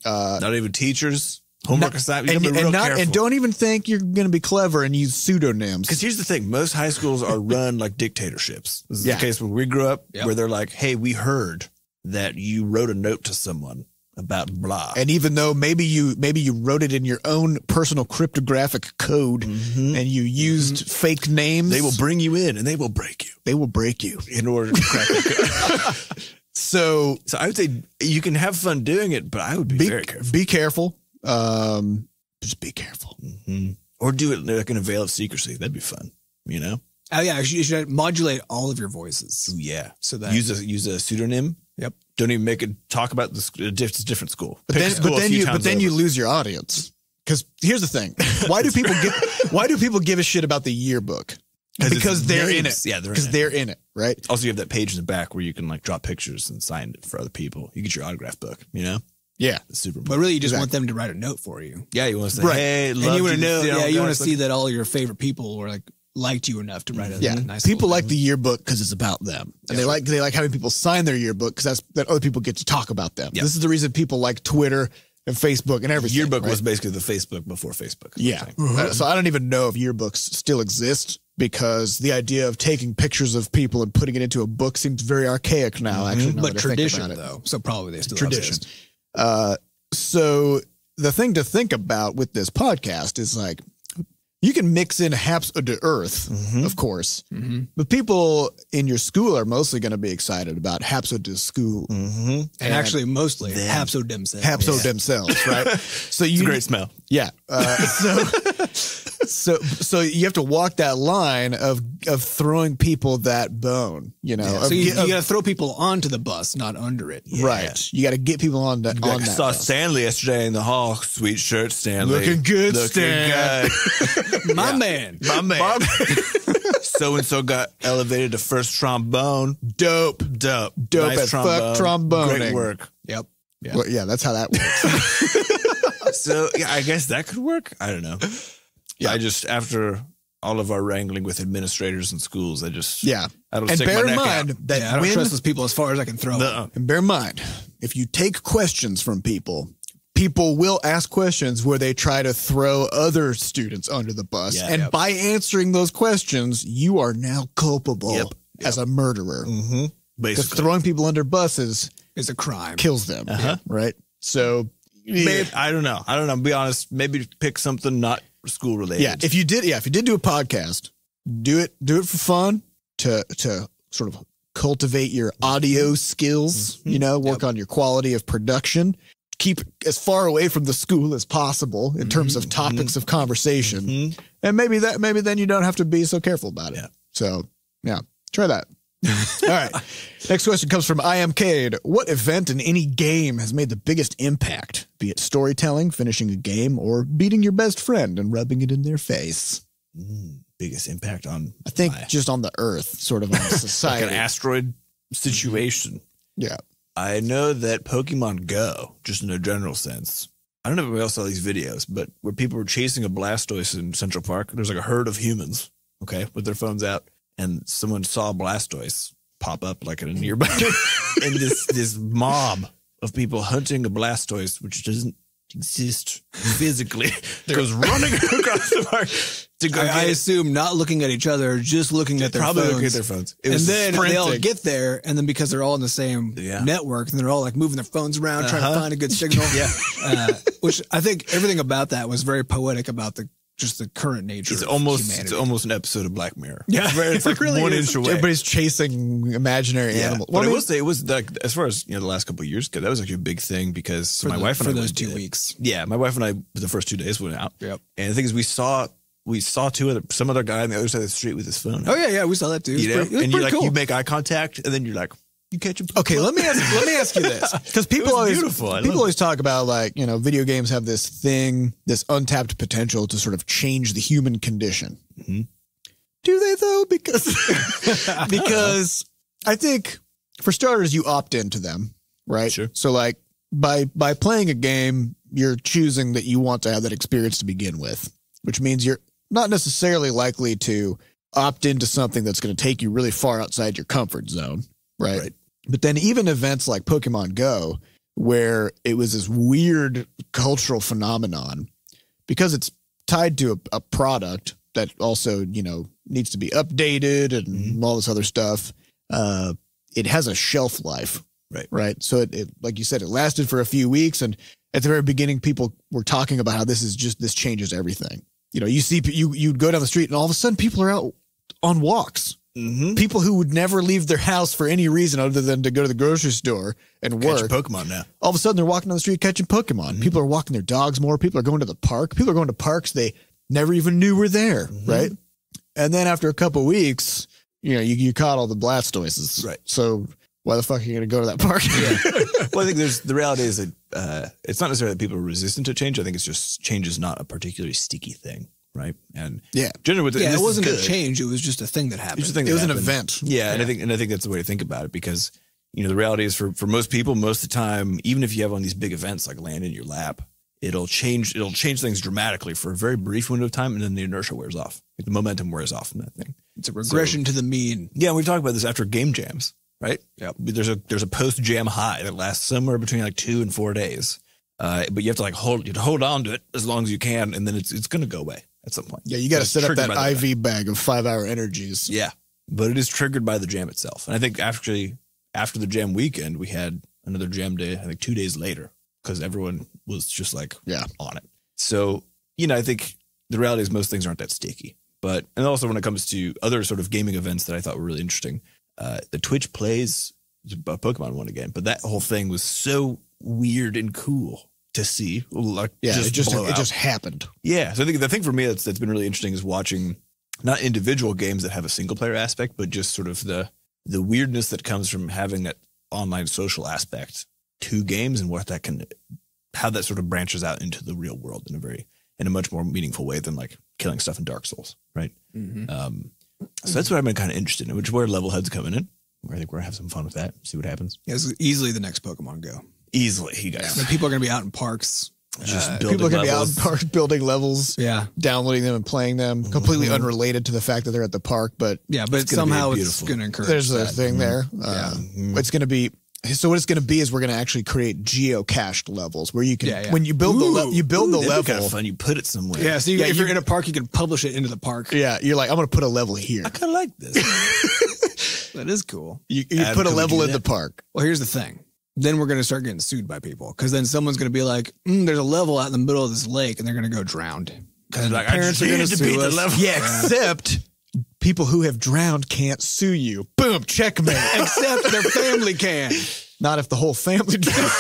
Not even teachers. Homework assignment. And don't even think you're going to be clever and use pseudonyms. Because here's the thing. Most high schools are run like dictatorships. This is the case where we grew up, where they're like, hey, we heard that you wrote a note to someone about blah. And even though maybe you wrote it in your own personal cryptographic code and you used fake names, they will bring you in and they will break you. They will break you in order to crack the code. So I would say you can have fun doing it, but I would be very careful. Be careful. Just be careful. Or do it like in a veil of secrecy. That'd be fun, you know? Oh, yeah. You should modulate all of your voices. Ooh, yeah. So that use a pseudonym. Yep. Don't even make it talk about the different school. But then you lose your audience. Because here's the thing: why do people give a shit about the yearbook? Because they're in it. Yeah, they're in it, right? Also, you have that page in the back where you can like draw pictures and sign it for other people. You get your autograph book, you know? Yeah, it's super. But really, you just want them to write a note for you. Yeah, you want to say, hey, and you want to know. Yeah, you want to see that all your favorite people were liked you enough to write a nice. People like the yearbook because it's about them, and they like having people sign their yearbook because that other people get to talk about them. This is the reason people like Twitter and Facebook and everything. Yearbook was basically the Facebook before Facebook. Yeah. So I don't even know if yearbooks still exist because the idea of taking pictures of people and putting it into a book seems very archaic now. Actually, but tradition though, so probably they still tradition. Exist. So the thing to think about with this podcast is like, you can mix in haps of the earth, of course, but people in your school are mostly going to be excited about haps of the school, and actually mostly haps of themselves. Haps of themselves, right? So it's a great smell. Yeah. So you have to walk that line of throwing people that bone, you know. So you got to throw people onto the bus, not under it. Right. You got to get people on that. I saw Stanley yesterday in the hall. Sweet shirt, Stanley. Looking good, Stan. My man. So-and-so got elevated to first trombone. Dope Nice as fuck tromboning. Great work. Yep. Yeah. Well, yeah, that's how that works. So yeah, I guess that could work. I don't know. Yeah, I just, after all of our wrangling with administrators and schools, I don't and stick bear my in neck mind out. that I don't trust those people as far as I can throw them. And bear in mind, if you take questions from people will ask questions where they try to throw other students under the bus. And by answering those questions, you are now culpable as a murderer. Because throwing people under buses is a crime. Kills them. Right? So maybe, I don't know. Be honest. Maybe pick something not school related. Yeah. If you did do a podcast, do it for fun to sort of cultivate your audio skills, you know, work on your quality of production. Keep as far away from the school as possible in terms of topics of conversation. And maybe then you don't have to be so careful about it. Yeah. So yeah, try that. All right. Next question comes from imcade. What event in any game has made the biggest impact? Be it storytelling, finishing a game, or beating your best friend and rubbing it in their face? Biggest impact on, I think, just on the earth, sort of on society. like an asteroid situation. Yeah. I know that Pokemon Go, just in a general sense, I don't know if we all saw these videos, but where people were chasing a Blastoise in Central Park, there's like a herd of humans, okay, with their phones out, and someone saw a Blastoise pop up like in a nearby, and this mob of people hunting a Blastoise, which doesn't exist physically, goes running across the park to go. I assume not looking at each other, just looking at their probably phones. looking at their phones. And then they all get there, and then because they're all in the same network, and they're all like moving their phones around, trying to find a good signal. Which I think everything about that was very poetic about the current nature. It's of almost humanity. an episode of Black Mirror. Yeah, it's like really 1 is. inch away. Everybody's chasing imaginary animals. But I will say it was like, as far as the last couple of years, because that was actually a big thing because my wife and I those went 2 weeks. Yeah, my wife and I the first 2 days went out. Yep. And the thing is, we saw some other guy on the other side of the street with his phone. Oh yeah, we saw that too. And you're like, you make eye contact, and then you're like, you catch him. Okay, let me ask you this, because people always talk about like video games have this thing, this untapped potential to sort of change the human condition. Mm-hmm. Do they though? Because I think for starters, you opt into them, right? Sure. So like by playing a game, you're choosing that you want to have that experience to begin with, which means you're not necessarily likely to opt into something that's going to take you really far outside your comfort zone, right? But then even events like Pokemon Go, where it was this weird cultural phenomenon, because it's tied to a product that also, needs to be updated and all this other stuff, it has a shelf life. Right. So it, like you said, it lasted for a few weeks. And at the very beginning, people were talking about how this changes everything. You'd go down the street and all of a sudden people are out on walks. Mm-hmm. People who would never leave their house for any reason other than to go to the grocery store and work. Catch Pokemon now. All of a sudden, they're walking down the street catching Pokemon. Mm-hmm. People are walking their dogs more. People are going to the park. People are going to parks they never even knew were there, right? And then after a couple of weeks, you caught all the Blastoises. Right. So why the fuck are you going to go to that park? Yeah. Well, I think the reality is that it's not necessarily that people are resistant to change. I think it's just change is not a particularly sticky thing. Right. And generally, it wasn't a change. It was just a thing that happened. It was an event. Yeah. And I think that's the way to think about it, because, the reality is for most people, most of the time, even if you have one of these big events like land in your lap, it'll change things dramatically for a very brief window of time. And then the inertia wears off. Like the momentum wears off from that thing. It's a regression to the mean. Yeah. And we've talked about this after game jams, right? Yeah. There's a post jam high that lasts somewhere between like 2 and 4 days. But you have to hold on to it as long as you can. And then it's going to go away at some point. Yeah, you got to set up that IV bag of 5-hour energies. Yeah, but it is triggered by the jam itself. And I think actually after the jam weekend, we had another jam day, I think 2 days later, because everyone was just like on it. So, I think the reality is most things aren't that sticky. But, and also when it comes to other sort of gaming events that I thought were really interesting, the Twitch plays Pokemon one again, but that whole thing was so weird and cool to see. Like, it just happened. Yeah. So I think the thing for me that's been really interesting is watching not individual games that have a single player aspect, but just sort of the weirdness that comes from having that online social aspect to games and how that sort of branches out into the real world in a much more meaningful way than like killing stuff in Dark Souls. Right. Mm-hmm. So that's what I've been kind of interested in, which is where Levelhead's coming in. I think we're gonna have some fun with that. See what happens. Yeah, it's easily the next Pokemon Go. Easily, you guys. Yeah. People are going to be out in parks. People are going to be out in parks building levels, downloading them and playing them, completely unrelated to the fact that they're at the park. But somehow it's going to encourage. There's a thing there. It's going to be. So what it's going to be is we're going to actually create geocached levels where you can when you build the level. Kind of fun. You put it somewhere. Yeah. So if you're in a park, you can publish it into the park. Yeah. You're like, I'm going to put a level here. I kind of like this. That is cool. You put a level in the park. Well, here's the thing. Then we're going to start getting sued by people, because then someone's going to be like, there's a level out in the middle of this lake and they're going to go drowned. Because parents are going to sue us. Yeah, except people who have drowned can't sue you. Boom, checkmate. Except their family can. Not if the whole family drowns.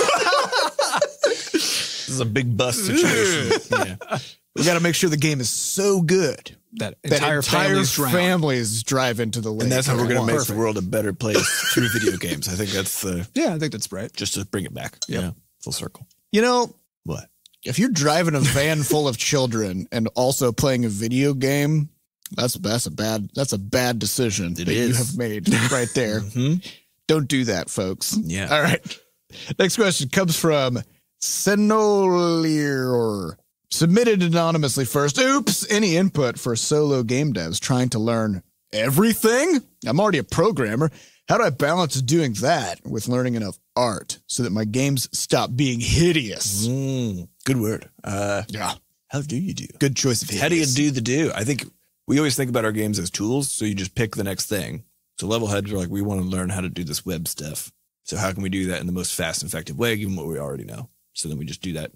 This is a big bust situation. Yeah. We got to make sure the game is so good that entire families drive into the lake. And that's how we're going to make the world a better place through video games. I think that's I think that's right. Just to bring it back. Yeah. Full circle. What? If you're driving a van full of children and also playing a video game, that's a bad decision you have made right there. Don't do that, folks. Yeah. All right. Next question comes from Senolir. Submitted anonymously first. Oops. Any input for solo game devs trying to learn everything? I'm already a programmer. How do I balance doing that with learning enough art so that my games stop being hideous? Good word. Yeah. How do you do? Good choice of hideous. How do you do the do? I think we always think about our games as tools, so you just pick the next thing. So level heads are like, we want to learn how to do this web stuff. So how can we do that in the most fast and effective way, given what we already know? So then we just do that.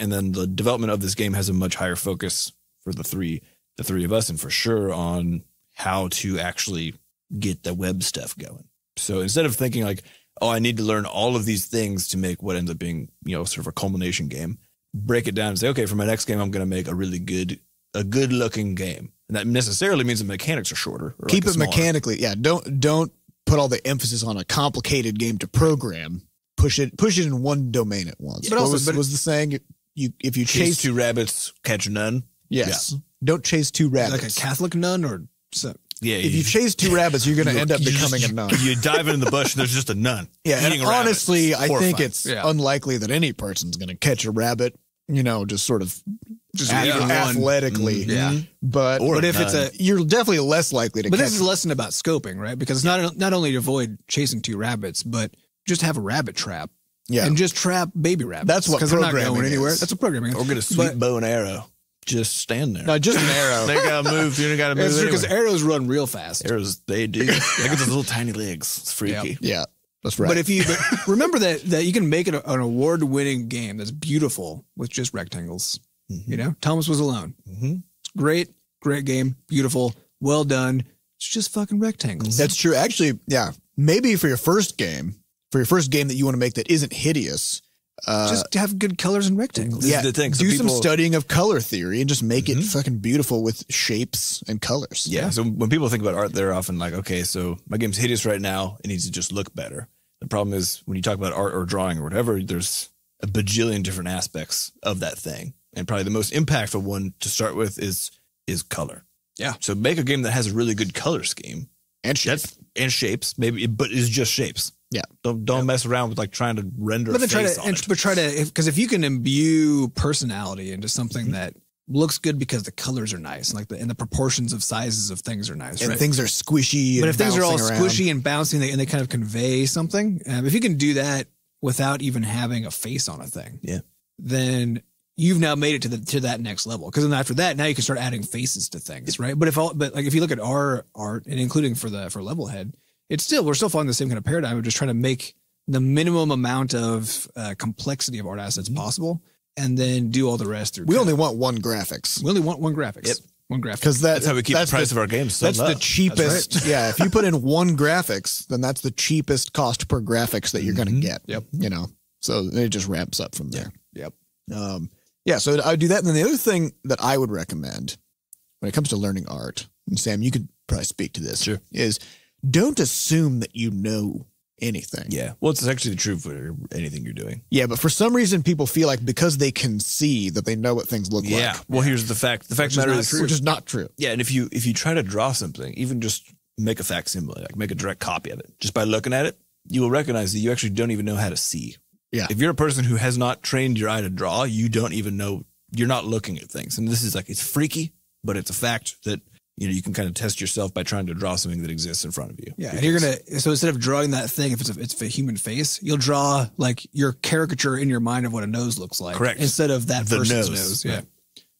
And then the development of this game has a much higher focus for the three of us, and for sure on how to actually get the web stuff going. So instead of thinking like, oh, I need to learn all of these things to make what ends up being, sort of a culmination game, break it down and say, okay, for my next game, I'm going to make a good looking game. And that necessarily means the mechanics are shorter. Keep it mechanically. Yeah. Don't put all the emphasis on a complicated game to program. Push it in one domain at once. But what was the saying? If you chase 2 rabbits, catch none. Yes. Yeah. Don't chase 2 rabbits. Like a Catholic nun or so. Yeah. If you chase 2 rabbits, you're going to end up becoming a nun. You dive in the bush and there's just a nun. Yeah. And honestly, I think it's unlikely that any person's going to catch a rabbit, just sort of athletically. Yeah. But if you're definitely less likely to catch. But this is a lesson about scoping, right? Because not only to avoid chasing 2 rabbits, but just have a rabbit trap. Yeah. And just trap baby rabbits. That's what programming they're not going anywhere. is. That's what programming is. Or get a sweet bow and arrow. Just stand there. No, just an arrow. They gotta move. You gotta move. It's true, because arrows run real fast. Arrows, they do. They get those little tiny legs. It's freaky. Yeah, that's right. But remember that you can make it an award-winning game that's beautiful with just rectangles. Mm-hmm. Thomas Was Alone. Mm-hmm. It's great game, beautiful, well done. It's just fucking rectangles. That's true. Actually, yeah. Maybe for your first game that you want to make that isn't hideous. Just have good colors and rectangles. Yeah, do some studying of color theory and just make it fucking beautiful with shapes and colors. Yeah. So when people think about art, they're often like, okay, so my game's hideous right now. It needs to just look better. The problem is when you talk about art or drawing or whatever, there's a bajillion different aspects of that thing. And probably the most impactful one to start with is color. Yeah. So make a game that has a really good color scheme. And shapes. Maybe, but it's just shapes. Yeah. Don't mess around with like trying to render a face on it. But because if you can imbue personality into something that looks good because the colors are nice and the proportions of sizes of things are nice, and right? things are squishy. But if things are all squishy and bouncing and they kind of convey something, if you can do that without even having a face on a thing, then you've now made it to that next level. Because then after that, now you can start adding faces to things, right? But if you look at our art, and including for Levelhead, we're still following the same kind of paradigm of just trying to make the minimum amount of complexity of art assets possible, and then do all the rest through. We only want one graphics. We only want one graphics. Yep. One graphics. Because that's how we keep the price of our games. That's the cheapest. That's right. Yeah. If you put in one graphics, then that's the cheapest cost per graphics that you're going to get. Yep. So it just ramps up from there. Yep. So I would do that. And then the other thing that I would recommend when it comes to learning art, and Sam, you could probably speak to this, is don't assume that you know anything. Yeah. Well, it's actually the truth for anything you're doing. Yeah, but for some reason, people feel like because they can see that they know what things look like. Yeah. Well, here's the fact. The fact of the matter is, which is not true. Yeah, and if you try to draw something, even just make a facsimile, like make a direct copy of it, just by looking at it, you will recognize that you actually don't even know how to see. Yeah. If you're a person who has not trained your eye to draw, you don't even know. You're not looking at things, and this is like, it's freaky, but it's a fact that you can kind of test yourself by trying to draw something that exists in front of you. Yeah, and so instead of drawing that thing, if it's a human face, you'll draw like your caricature in your mind of what a nose looks like. Correct. Instead of that person's nose. Yeah.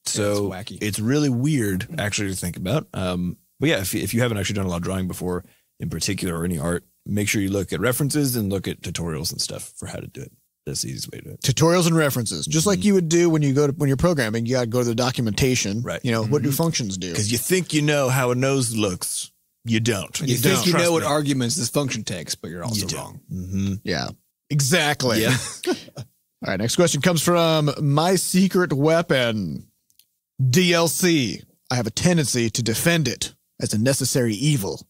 So it's wacky. It's really weird actually to think about. But yeah, if you haven't actually done a lot of drawing before, in particular, or any art, make sure you look at references and look at tutorials and stuff for how to do it. That's the easiest way to do it. Tutorials and references, just like you would do when you're programming. You got to go to the documentation. Right. What do functions do? Because you think you know how a nose looks, you don't. You think you know what arguments this function takes, but you're also wrong. Mm-hmm. Yeah. Exactly. Yeah. All right. Next question comes from My Secret Weapon DLC. I have a tendency to defend it as a necessary evil.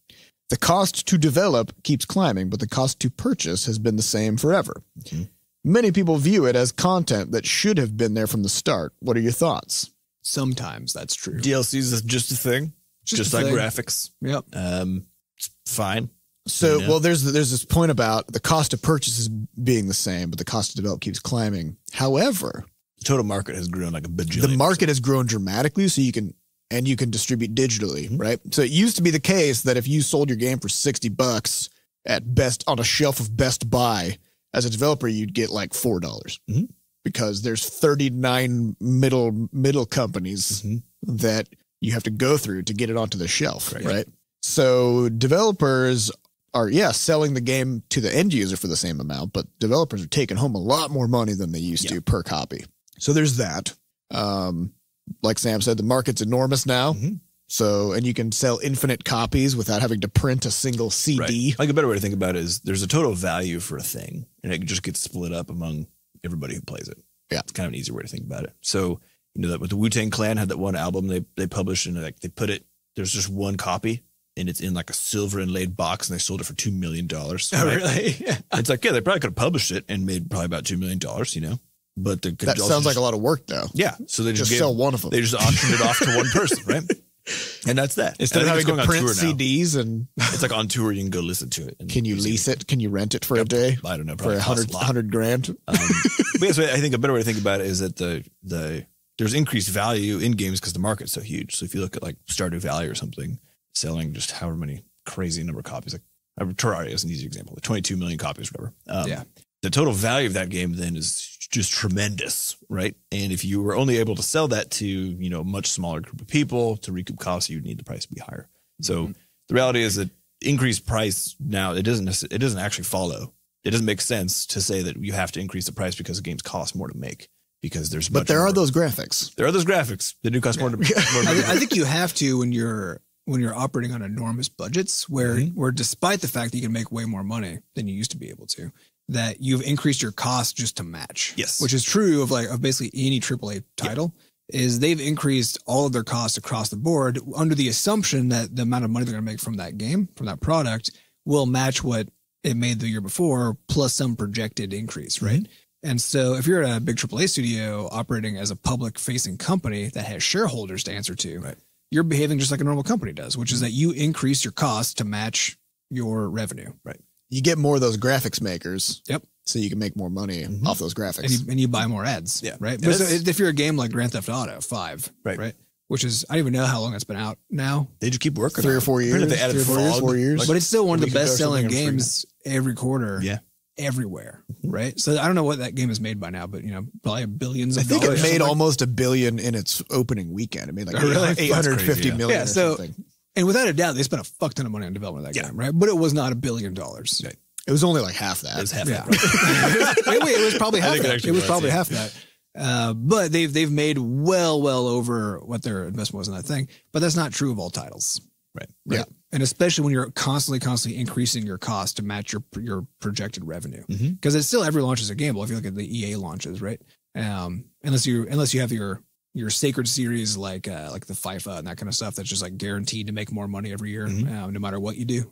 The cost to develop keeps climbing, but the cost to purchase has been the same forever. Mm-hmm. Many people view it as content that should have been there from the start. What are your thoughts? Sometimes that's true. DLC is just a thing, just like graphics. Yep. It's fine. So, well, there's this point about the cost of purchases being the same, but the cost to develop keeps climbing. However, the total market has grown like a bajillion. The market has grown dramatically, so you can distribute digitally, right? So it used to be the case that if you sold your game for $60 at best on a shelf of Best Buy, as a developer, you'd get like $4 because there's 39 middle companies that you have to go through to get it onto the shelf, right? So developers are, selling the game to the end user for the same amount, but developers are taking home a lot more money than they used to per copy. So there's that. Like Sam said, the market's enormous now. So, and you can sell infinite copies without having to print a single CD. Right. Like a better way to think about it is there's a total value for a thing, and it just gets split up among everybody who plays it. Yeah. It's kind of an easier way to think about it. So, you know, that with the Wu-Tang Clan had that one album they published, and like they put it, there's just one copy and it's in like a silver inlaid box, and they sold it for $2 million. Oh, really? Yeah. It's like, they probably could have published it and made probably about $2 million, you know, but that sounds like a lot of work though. Yeah. So they just sell one of them. They just auctioned it off to one person. Right. And that's that. Instead of having to print CDs and it's like on tour, you can go listen to it. Can you lease it? Can you rent it for a day? I don't know. For $100,000. But yes, I think a better way to think about it is that there's increased value in games because the market's so huge. So if you look at like Stardew Valley or something, selling just however many crazy number of copies, like Terraria is an easy example, like 22 million copies, or whatever. The total value of that game then is just tremendous, right? And if you were only able to sell that to, you know, a much smaller group of people to recoup costs, you'd need the price to be higher. So the reality is that increased price now, it doesn't actually follow. It doesn't make sense to say that you have to increase the price because the games cost more to make, because there's but there are those graphics. There are those graphics. They do cost more to make. I think you have to when you're operating on enormous budgets where despite the fact that you can make way more money than you used to be able to, that you've increased your cost just to match. Yes. Which is true of basically any AAA title, is they've increased all of their costs across the board under the assumption that the amount of money they're going to make from that game, from that product, will match what it made the year before plus some projected increase, right? And so if you're at a big AAA studio operating as a public facing company that has shareholders to answer to, you're behaving just like a normal company does, which is that you increase your costs to match your revenue. Right. You get more of those graphics makers. Yep. So you can make more money off those graphics. And you buy more ads. Yeah. Right. But so if you're a game like Grand Theft Auto 5, right? Which is, I don't even know how long it's been out now. They just keep working. 3 or 4 years. They added 4 years. But it's still one of the best selling games every quarter. Yeah. Everywhere. Right. So I don't know what that game has made by now, but you know, probably billions of dollars. I think it made almost $1 billion in its opening weekend. It made like 850 million or something. And without a doubt, they spent a fuck ton of money on development of that game, right? But it was not $1 billion. Right. It was only like half that. It was half that. It was probably half that. It was probably half that. But they've made well over what their investment was in that thing. But that's not true of all titles. Right. Yeah. And especially when you're constantly increasing your cost to match your projected revenue. Because it's still every launch is a gamble. If you look at the EA launches, right? Unless you have your sacred series like the FIFA and that kind of stuff that's just like guaranteed to make more money every year, no matter what you do.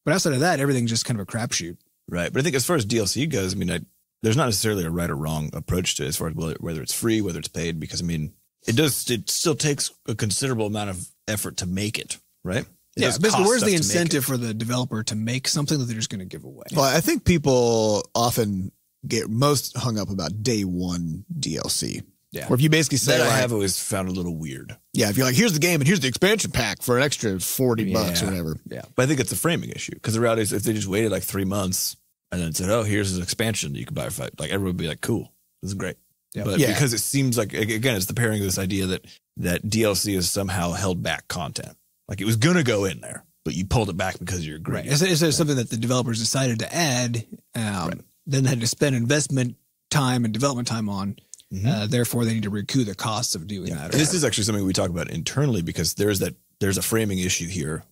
But outside of that, everything's just kind of a crapshoot. Right. But I think as far as DLC goes, I mean, there's not necessarily a right or wrong approach to it as far as whether it's free, whether it's paid, because I mean, it still takes a considerable amount of effort to make it, right? Basically, where's the incentive for the developer to make something that they're just going to give away? Well, I think people often get most hung up about day one DLC. Yeah. Or if you basically say, I have always found a little weird. Yeah. If you're like, here's the game and here's the expansion pack for an extra $40 or whatever. Yeah. But I think it's a framing issue, because the reality is if they just waited like 3 months and then said, oh, here's an expansion that you can buy for, like, everyone would be like, cool, this is great. Yeah. But because it seems like, again, it's the pairing of this idea that DLC is somehow held back content. Like it was going to go in there, but you pulled it back because you're greedy. Right. Is there something that the developers decided to add, then they had to spend investment time and development time on. Therefore, they need to recoup the costs of doing that. This is actually something we talk about internally, because there's a framing issue here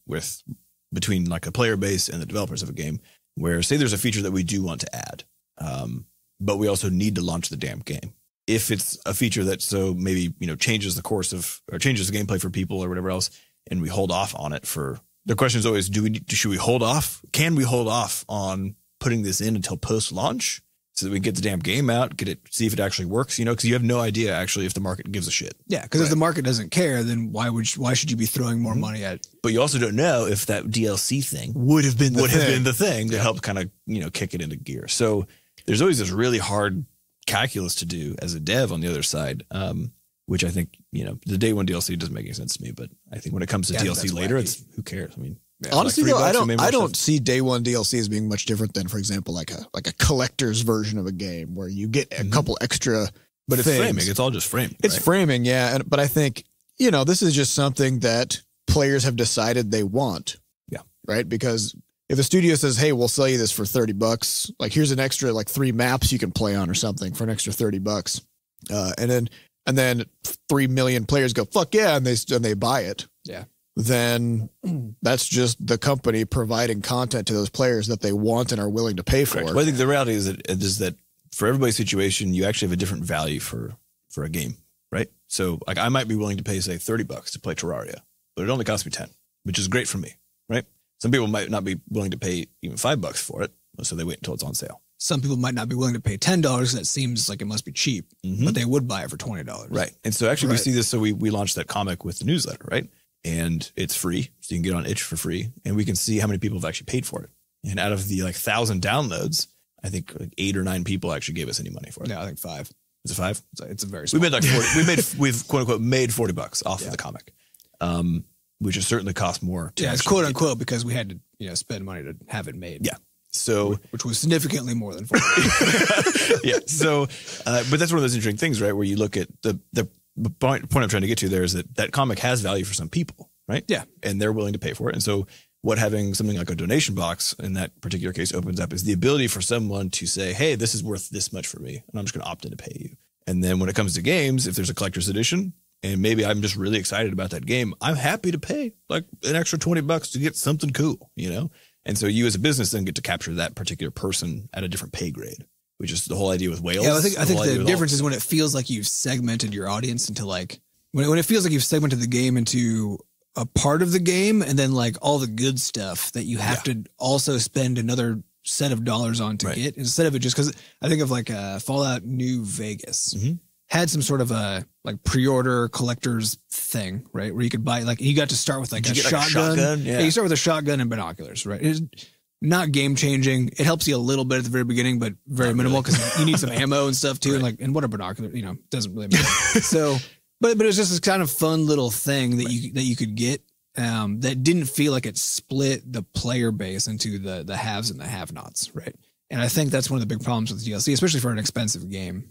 between like a player base and the developers of a game, where say there's a feature that we do want to add, but we also need to launch the damn game. If it's a feature that maybe changes the course of, or changes the gameplay for people or whatever else, and we hold off on it the question is always, should we hold off? Can we hold off on putting this in until post launch, so that we get the damn game out, see if it actually works, because you have no idea actually if the market gives a shit. Yeah, because if the market doesn't care, then why should you be throwing more money at it? But you also don't know if that DLC thing would have been the thing to help kind of, kick it into gear. So there's always this really hard calculus to do as a dev on the other side, which I think, the day one DLC doesn't make any sense to me. But I think when it comes to DLC later, it's who cares? I mean, Yeah, Honestly, like though, $3 I don't see day one DLC as being much different than, for example, like a collector's version of a game where you get a couple extra. But it's things. framing. It's all just framing. It's right? framing, yeah. But I think, you know, this is just something that players have decided they want. Yeah. Right. Because if a studio says, hey, we'll sell you this for $30, like here's an extra like 3 maps you can play on or something for an extra $30. And then 3 million players go, fuck yeah. And they buy it. Yeah. Then that's just the company providing content to those players that they want and are willing to pay for. Well, I think the reality is that for everybody's situation, you actually have a different value for a game, right? So like I might be willing to pay, say, $30 to play Terraria, but it only costs me 10, which is great for me, right? Some people might not be willing to pay even $5 for it, so they wait until it's on sale. Some people might not be willing to pay $10. That seems like it must be cheap, but they would buy it for $20. Right. And so actually we see this. So we launched that comic with the newsletter, right? And it's free. So you can get on itch for free. And we can see how many people have actually paid for it. And out of the 1,000 downloads, I think 8 or 9 people actually gave us any money for it. Yeah, I think 5. Is it 5? It's a very small. We made like 40. We've quote unquote made $40 off of the comic, which has certainly cost more. Yeah, it's quote unquote because we had to spend money to have it made. Yeah. So, which was significantly more than 40. Yeah. So, but that's one of those interesting things, right? Where you look at the point I'm trying to get to there is that comic has value for some people, right? Yeah. And they're willing to pay for it. And so what having something like a donation box in that particular case opens up is the ability for someone to say, hey, this is worth this much for me, and I'm just going to opt in to pay you. And then when it comes to games, if there's a collector's edition, and maybe I'm just really excited about that game, I'm happy to pay like an extra $20 to get something cool, you know? And so you as a business then get to capture that particular person at a different pay grade, which is the whole idea with whales. Yeah, I think the difference is when it feels like you've segmented your audience into like, when it feels like you've segmented the game into a part of the game and then like all the good stuff that you have to also spend another set of dollars on to get, instead of it just, because I think of like Fallout New Vegas had some sort of a like pre-order collector's thing, right? Where you could buy, like, you got to start with like a shotgun. Yeah, you start with a shotgun and binoculars, right? It's not game changing. It helps you a little bit at the very beginning, but very minimal because you need some ammo and stuff too. And and what a binocular, doesn't really matter. So, but it was just this kind of fun little thing that you could get that didn't feel like it split the player base into the haves and the have-nots, right? And I think that's one of the big problems with DLC, especially for an expensive game,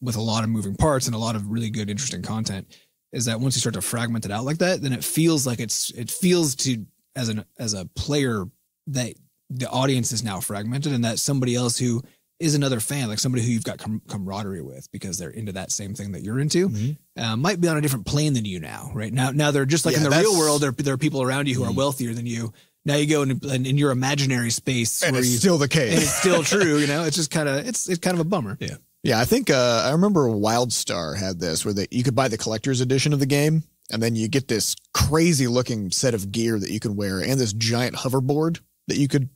with a lot of moving parts and a lot of really good, interesting content, is that once you start to fragment it out like that, then it feels like it feels to as a player that the audience is now fragmented, and that somebody else who is another fan, like somebody who you've got camaraderie with because they're into that same thing that you're into, might be on a different plane than you now, right? Now they're just like in the real world, there are people around you who are wealthier than you. Now you go in your imaginary space, and it's still the case, and it's still true. It's just kind of it's kind of a bummer. Yeah. I think I remember WildStar had this where you could buy the collector's edition of the game, and then you get this crazy looking set of gear that you can wear, and this giant hoverboard that you could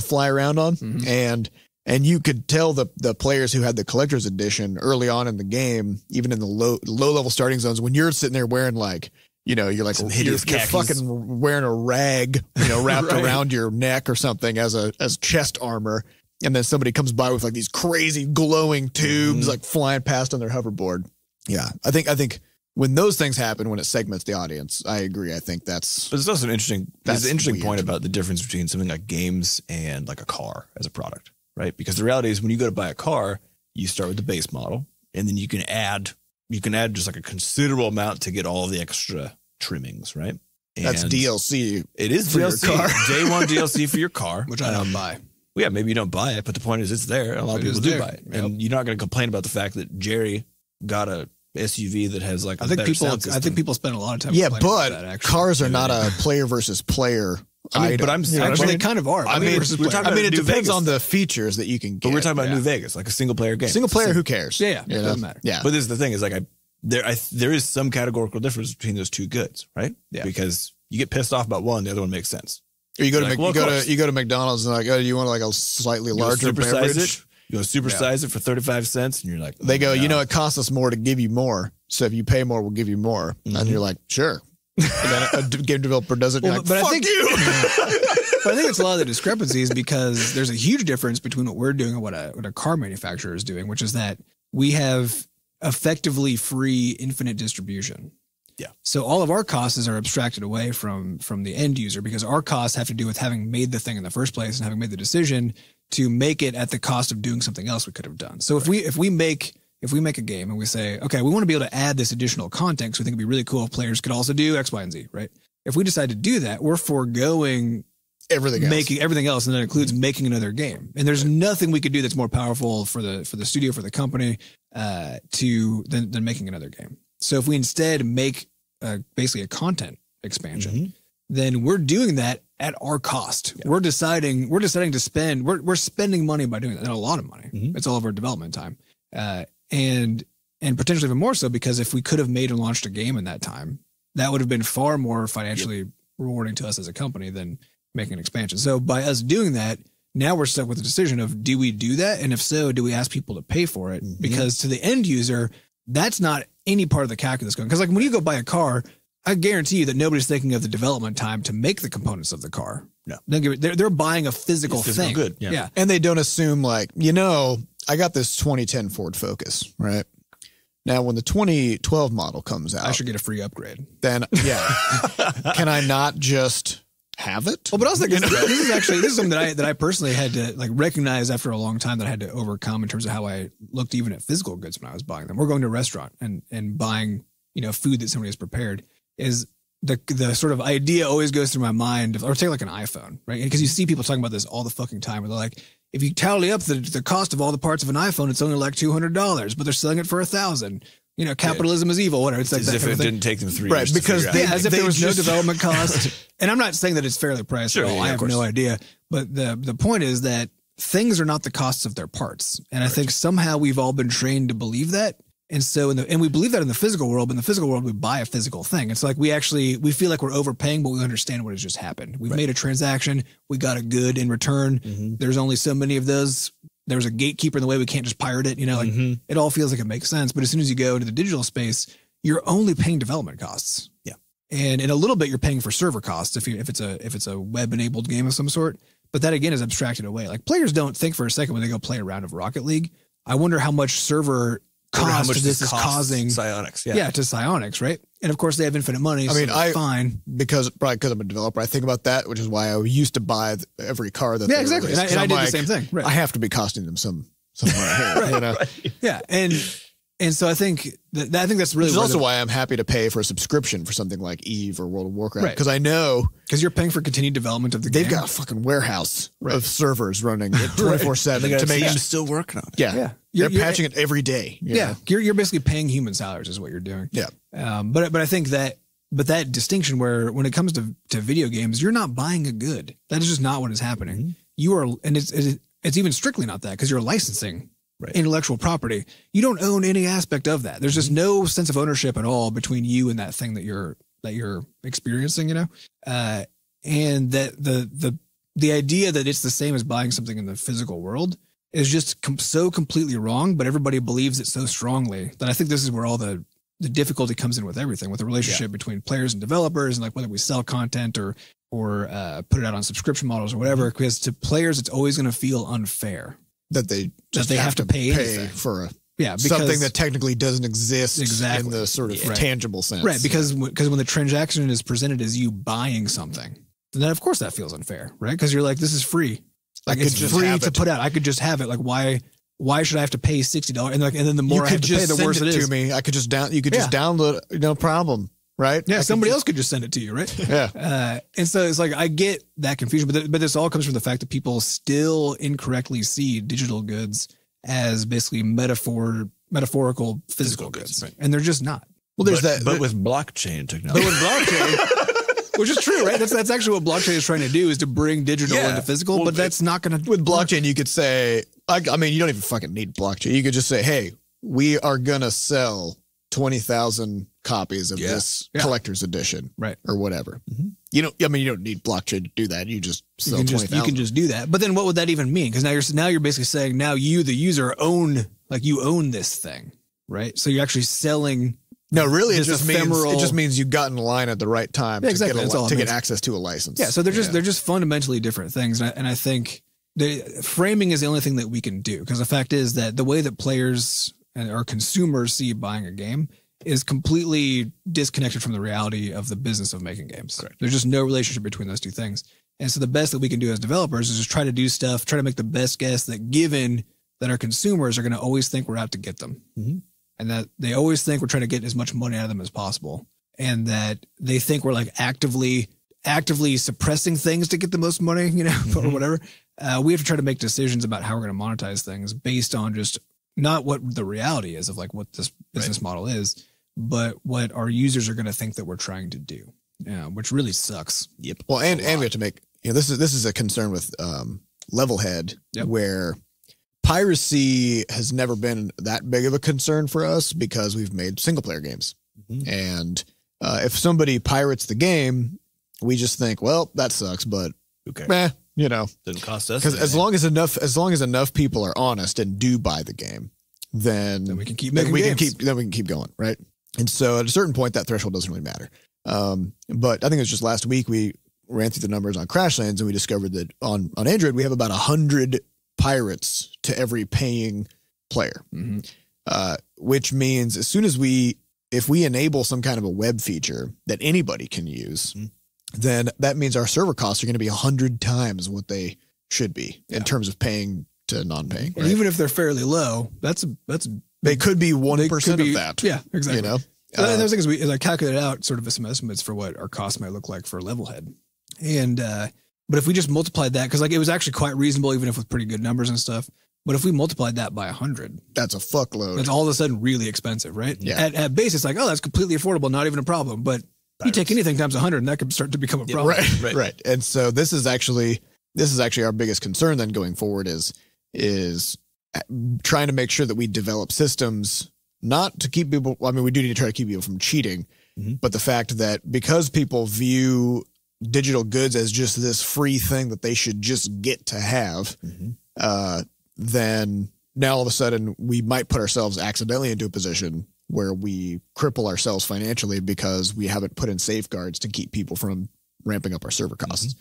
fly around on, and you could tell the players who had the collector's edition early on in the game, even in the low level starting zones, when you're sitting there wearing like, you're like you're fucking wearing a rag, wrapped around your neck or something as chest armor, and then somebody comes by with like these crazy glowing tubes like flying past on their hoverboard. Yeah, I think when those things happen, when it segments the audience, I agree. I think that's. But it's also there's an interesting point about the difference between something like games and like a car as a product, right? Because the reality is when you go to buy a car, you start with the base model, and then you can add just like a considerable amount to get all the extra trimmings, right? And that's DLC. It is for DLC. Your car. Day one DLC for your car, which I don't buy. Well, yeah, maybe you don't buy it, but the point is it's there. And a lot of people do buy it, and you're not going to complain about the fact that Jerry got a SUV that has like. I think people spend a lot of time. Yeah, but cars are not a player versus player. But they kind of are. It depends on the features that you can get. But we're talking about New Vegas, like a single player game. Single player, who cares? Yeah, it doesn't matter. Yeah. But this is the thing is like there is some categorical difference between those two goods, right? Yeah. Because you get pissed off about one, the other one makes sense. Or you go to McDonald's and like, oh, you want like a slightly larger beverage? You want to supersize it for 35 cents, and you're like, they go, it costs us more to give you more. So if you pay more, we'll give you more. And you're like, sure. And then a game developer does it. But I think it's a lot of the discrepancies because there's a huge difference between what we're doing and what a car manufacturer is doing, which is that we have effectively free infinite distribution. Yeah. So all of our costs are abstracted away from the end user, because our costs have to do with having made the thing in the first place and having made the decision to make it at the cost of doing something else we could have done. So if we make a game and we say, okay, we want to be able to add this additional content, so we think it'd be really cool if players could also do X, Y, and Z, right? If we decide to do that, we're foregoing making everything else, and that includes making another game. And there's nothing we could do that's more powerful for the studio, for the company, than making another game. So if we instead make basically a content expansion, then we're doing that at our cost. Yeah. We're deciding to spend. We're spending money by doing that, and a lot of money. It's all of our development time, and potentially even more so, because if we could have made and launched a game in that time, that would have been far more financially rewarding to us as a company than making an expansion. So by us doing that, now we're stuck with the decision of, do we do that? And if so, do we ask people to pay for it? Because to the end user, that's not any part of the calculus going. Because like when you go buy a car, I guarantee you that nobody's thinking of the development time to make the components of the car. No, they're buying a physical thing. Good. Yeah. And they don't assume like, I got this 2010 Ford Focus, right? Now, when the 2012 model comes out, I should get a free upgrade. Then, can I not just have it? Well, but I was thinking, this is something that I personally had to like recognize after a long time, that I had to overcome in terms of how I looked even at physical goods when I was buying them. We're going to a restaurant and buying, food that somebody has prepared. Is the sort of idea always goes through my mind, or take like an iPhone, right? Because you see people talking about this all the fucking time, where they're like, if you tally up the cost of all the parts of an iPhone, it's only like $200, but they're selling it for $1,000. Capitalism is evil, whatever. It's like as if it didn't take them 3 years. Right, because as if there was no development cost. And I'm not saying that it's fairly priced at all. I have no idea. But the point is that things are not the costs of their parts. And I think somehow we've all been trained to believe that. And so, and we believe that in the physical world, but in the physical world, we buy a physical thing. It's like we feel like we're overpaying, but we understand what has just happened. We've made a transaction. We got a good in return. There's only so many of those. There's a gatekeeper in the way. We can't just pirate it. It all feels like it makes sense. But as soon as you go into the digital space, you're only paying development costs. Yeah. And in a little bit, you're paying for server costs if it's a web enabled game of some sort. But that again is abstracted away. Like players don't think for a second when they go play a round of Rocket League, I wonder how much server cost this is causing Psionics. To Psionics, right? And of course they have infinite money. I mean, fine. Because I'm a developer, I think about that, which is why I used to buy every car that. Yeah, exactly. And I did the same thing. Right. I have to be costing them some money here, Right. Yeah, and so I think that's really. Which is also why I'm happy to pay for a subscription for something like Eve or World of Warcraft, because I know you're paying for continued development of the game. They've got a fucking warehouse of servers running 24/7 to make them still working on it. Yeah. They're patching it every day. You're basically paying human salaries is what you're doing. Yeah. But I think that distinction where when it comes to video games, you're not buying a good. That is just not what is happening. You are, and it's even strictly not that, because you're licensing intellectual property. You don't own any aspect of that. There's just no sense of ownership at all between you and that thing that you're experiencing, and that the idea that it's the same as buying something in the physical world is just so completely wrong, but everybody believes it so strongly that I think this is where all the difficulty comes in with everything, with the relationship between players and developers, and like whether we sell content or put it out on subscription models or whatever, because to players, it's always going to feel unfair that they have to pay for something that technically doesn't exist in the sort of tangible sense. Right. Because when the transaction is presented as you buying something, then of course that feels unfair, right? Because you're like, this is free. Like it's free to put out. I could just have it. Like why should I have to pay $60? And then the more I have to pay, the worse it is. To me, I could just just download it, no problem. Right? Yeah, somebody else could just send it to you, right? Yeah. And so it's like, I get that confusion, but this all comes from the fact that people still incorrectly see digital goods as basically metaphorical physical goods. Right. And they're just not. Well, there's but with blockchain technology. Which is true, right? That's actually what blockchain is trying to do, is to bring digital into physical, but that's not going to. With blockchain, you could say, I mean, you don't even fucking need blockchain. You could just say, hey, we are going to sell 20,000 copies of this collector's edition, right, or whatever. You don't need blockchain to do that. You just sell 20,000. You can just do that. But then what would that even mean? Because now you're basically saying now you, the user, own this thing, right? So you're actually selling. No, really, it just means you got in line at the right time to get access to a license. Yeah, so they're just fundamentally different things, and I think the framing is the only thing that we can do, because the fact is that the way that players or consumers see buying a game is completely disconnected from the reality of the business of making games. Correct. There's just no relationship between those two things. And so the best that we can do as developers is just try to do stuff, try to make the best guess that given that our consumers are going to always think we're out to get them. Mm-hmm. And that they always think we're trying to get as much money out of them as possible. And that they think we're like actively suppressing things to get the most money, you know, or whatever. We have to try to make decisions about how we're going to monetize things based on just not what the reality is of like what this business model is, but what our users are going to think that we're trying to do, which really sucks. Yep. Well, and we have to make, you know, this is a concern with Levelhead, where piracy has never been that big of a concern for us because we've made single player games. Mm-hmm. And if somebody pirates the game, we just think, well, that sucks, but you know, didn't cost us. Because as long as enough people are honest and do buy the game, then we can keep making games. Then we can keep going, right? And so at a certain point, that threshold doesn't really matter. But I think it was just last week we ran through the numbers on Crashlands and we discovered that on Android we have about 100 pirates to every paying player, which means as soon as if we enable some kind of a web feature that anybody can use, then that means our server costs are going to be 100 times what they should be in terms of paying to non-paying. And even if they're fairly low, they could be 1% of that. Yeah, exactly. You know, those things as I calculated out sort of some estimates for what our costs might look like for Levelhead. And, but if we just multiplied that, cause like it was actually quite reasonable, even if with pretty good numbers and stuff. But if we multiplied that by 100, that's a fuckload. It's all of a sudden really expensive, right? Yeah. At base, it's like, oh, that's completely affordable. Not even a problem. But you take anything times 100 and that could start to become a problem. Right. And so this is actually our biggest concern then going forward is trying to make sure that we develop systems not to keep people. I mean, we do need to try to keep people from cheating, but the fact that because people view digital goods as just this free thing that they should just get to have, then now all of a sudden we might put ourselves accidentally into a position where we cripple ourselves financially because we haven't put in safeguards to keep people from ramping up our server costs.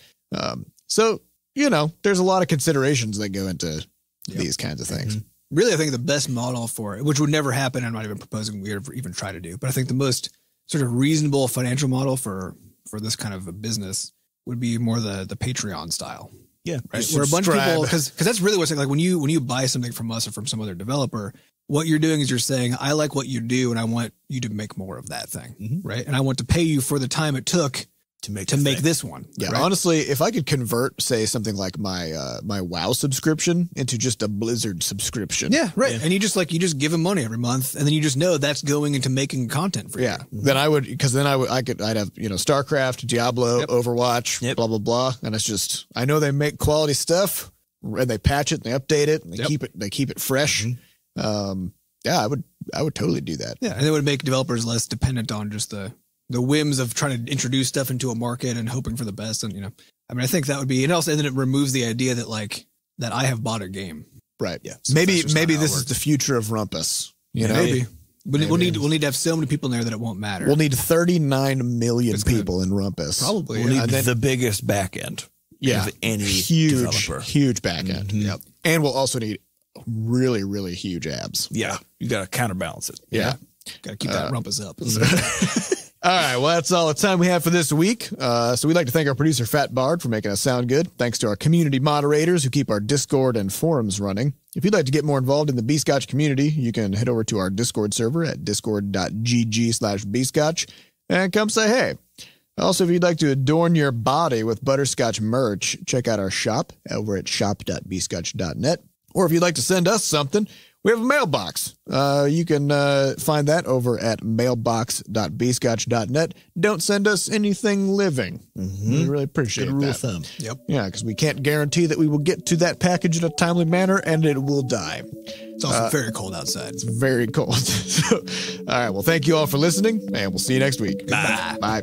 So, you know, there's a lot of considerations that go into these kinds of things. Really, I think the best model for it, which would never happen, I'm not even proposing we ever even try to do, but I think the most sort of reasonable financial model for this kind of a business would be more the Patreon style. Yeah. Right. Where a bunch of people, because that's really what's like when you buy something from us or from some other developer, what you're doing is you're saying, I like what you do and I want you to make more of that thing. Right. And I want to pay you for the time it took to make this one. Yeah. Right? Honestly, if I could convert, say, something like my WoW subscription into just a Blizzard subscription. Yeah. Right. Yeah. And you just give them money every month and then you just know that's going into making content for you. Then I would, because then I'd have, you know, StarCraft, Diablo, Overwatch, blah, blah, blah. And it's just, I know they make quality stuff and they patch it and they update it and they keep it fresh. I would totally do that. Yeah. And it would make developers less dependent on just the whims of trying to introduce stuff into a market and hoping for the best. And, you know, I mean, I think that would be, and also, and then it removes the idea that like, that I have bought a game. Right. Yeah. So maybe this is the future of Rumpus. You know, maybe. But we'll need to have so many people in there that it won't matter. We'll need 39 million people in Rumpus. Probably. We'll need the biggest back end. Yeah. Of any developer. Huge back end. Yep. And we'll also need really, really huge abs. Yeah. You got to counterbalance it. Yeah. Got to keep that Rumpus up. All right, well, that's all the time we have for this week. So we'd like to thank our producer, Fat Bard, for making us sound good. Thanks to our community moderators who keep our Discord and forums running. If you'd like to get more involved in the Bscotch community, you can head over to our Discord server at discord.gg/Bscotch and come say hey. Also, if you'd like to adorn your body with Butterscotch merch, check out our shop over at shop.bscotch.net. Or if you'd like to send us something, we have a mailbox. You can find that over at mailbox.bscotch.net. Don't send us anything living. We really appreciate Good rule that. of thumb. Yep. Yeah, because we can't guarantee that we will get to that package in a timely manner, and it will die. It's also very cold outside. It's very cold. So, all right, well, thank you all for listening, and we'll see you next week. Bye. Bye.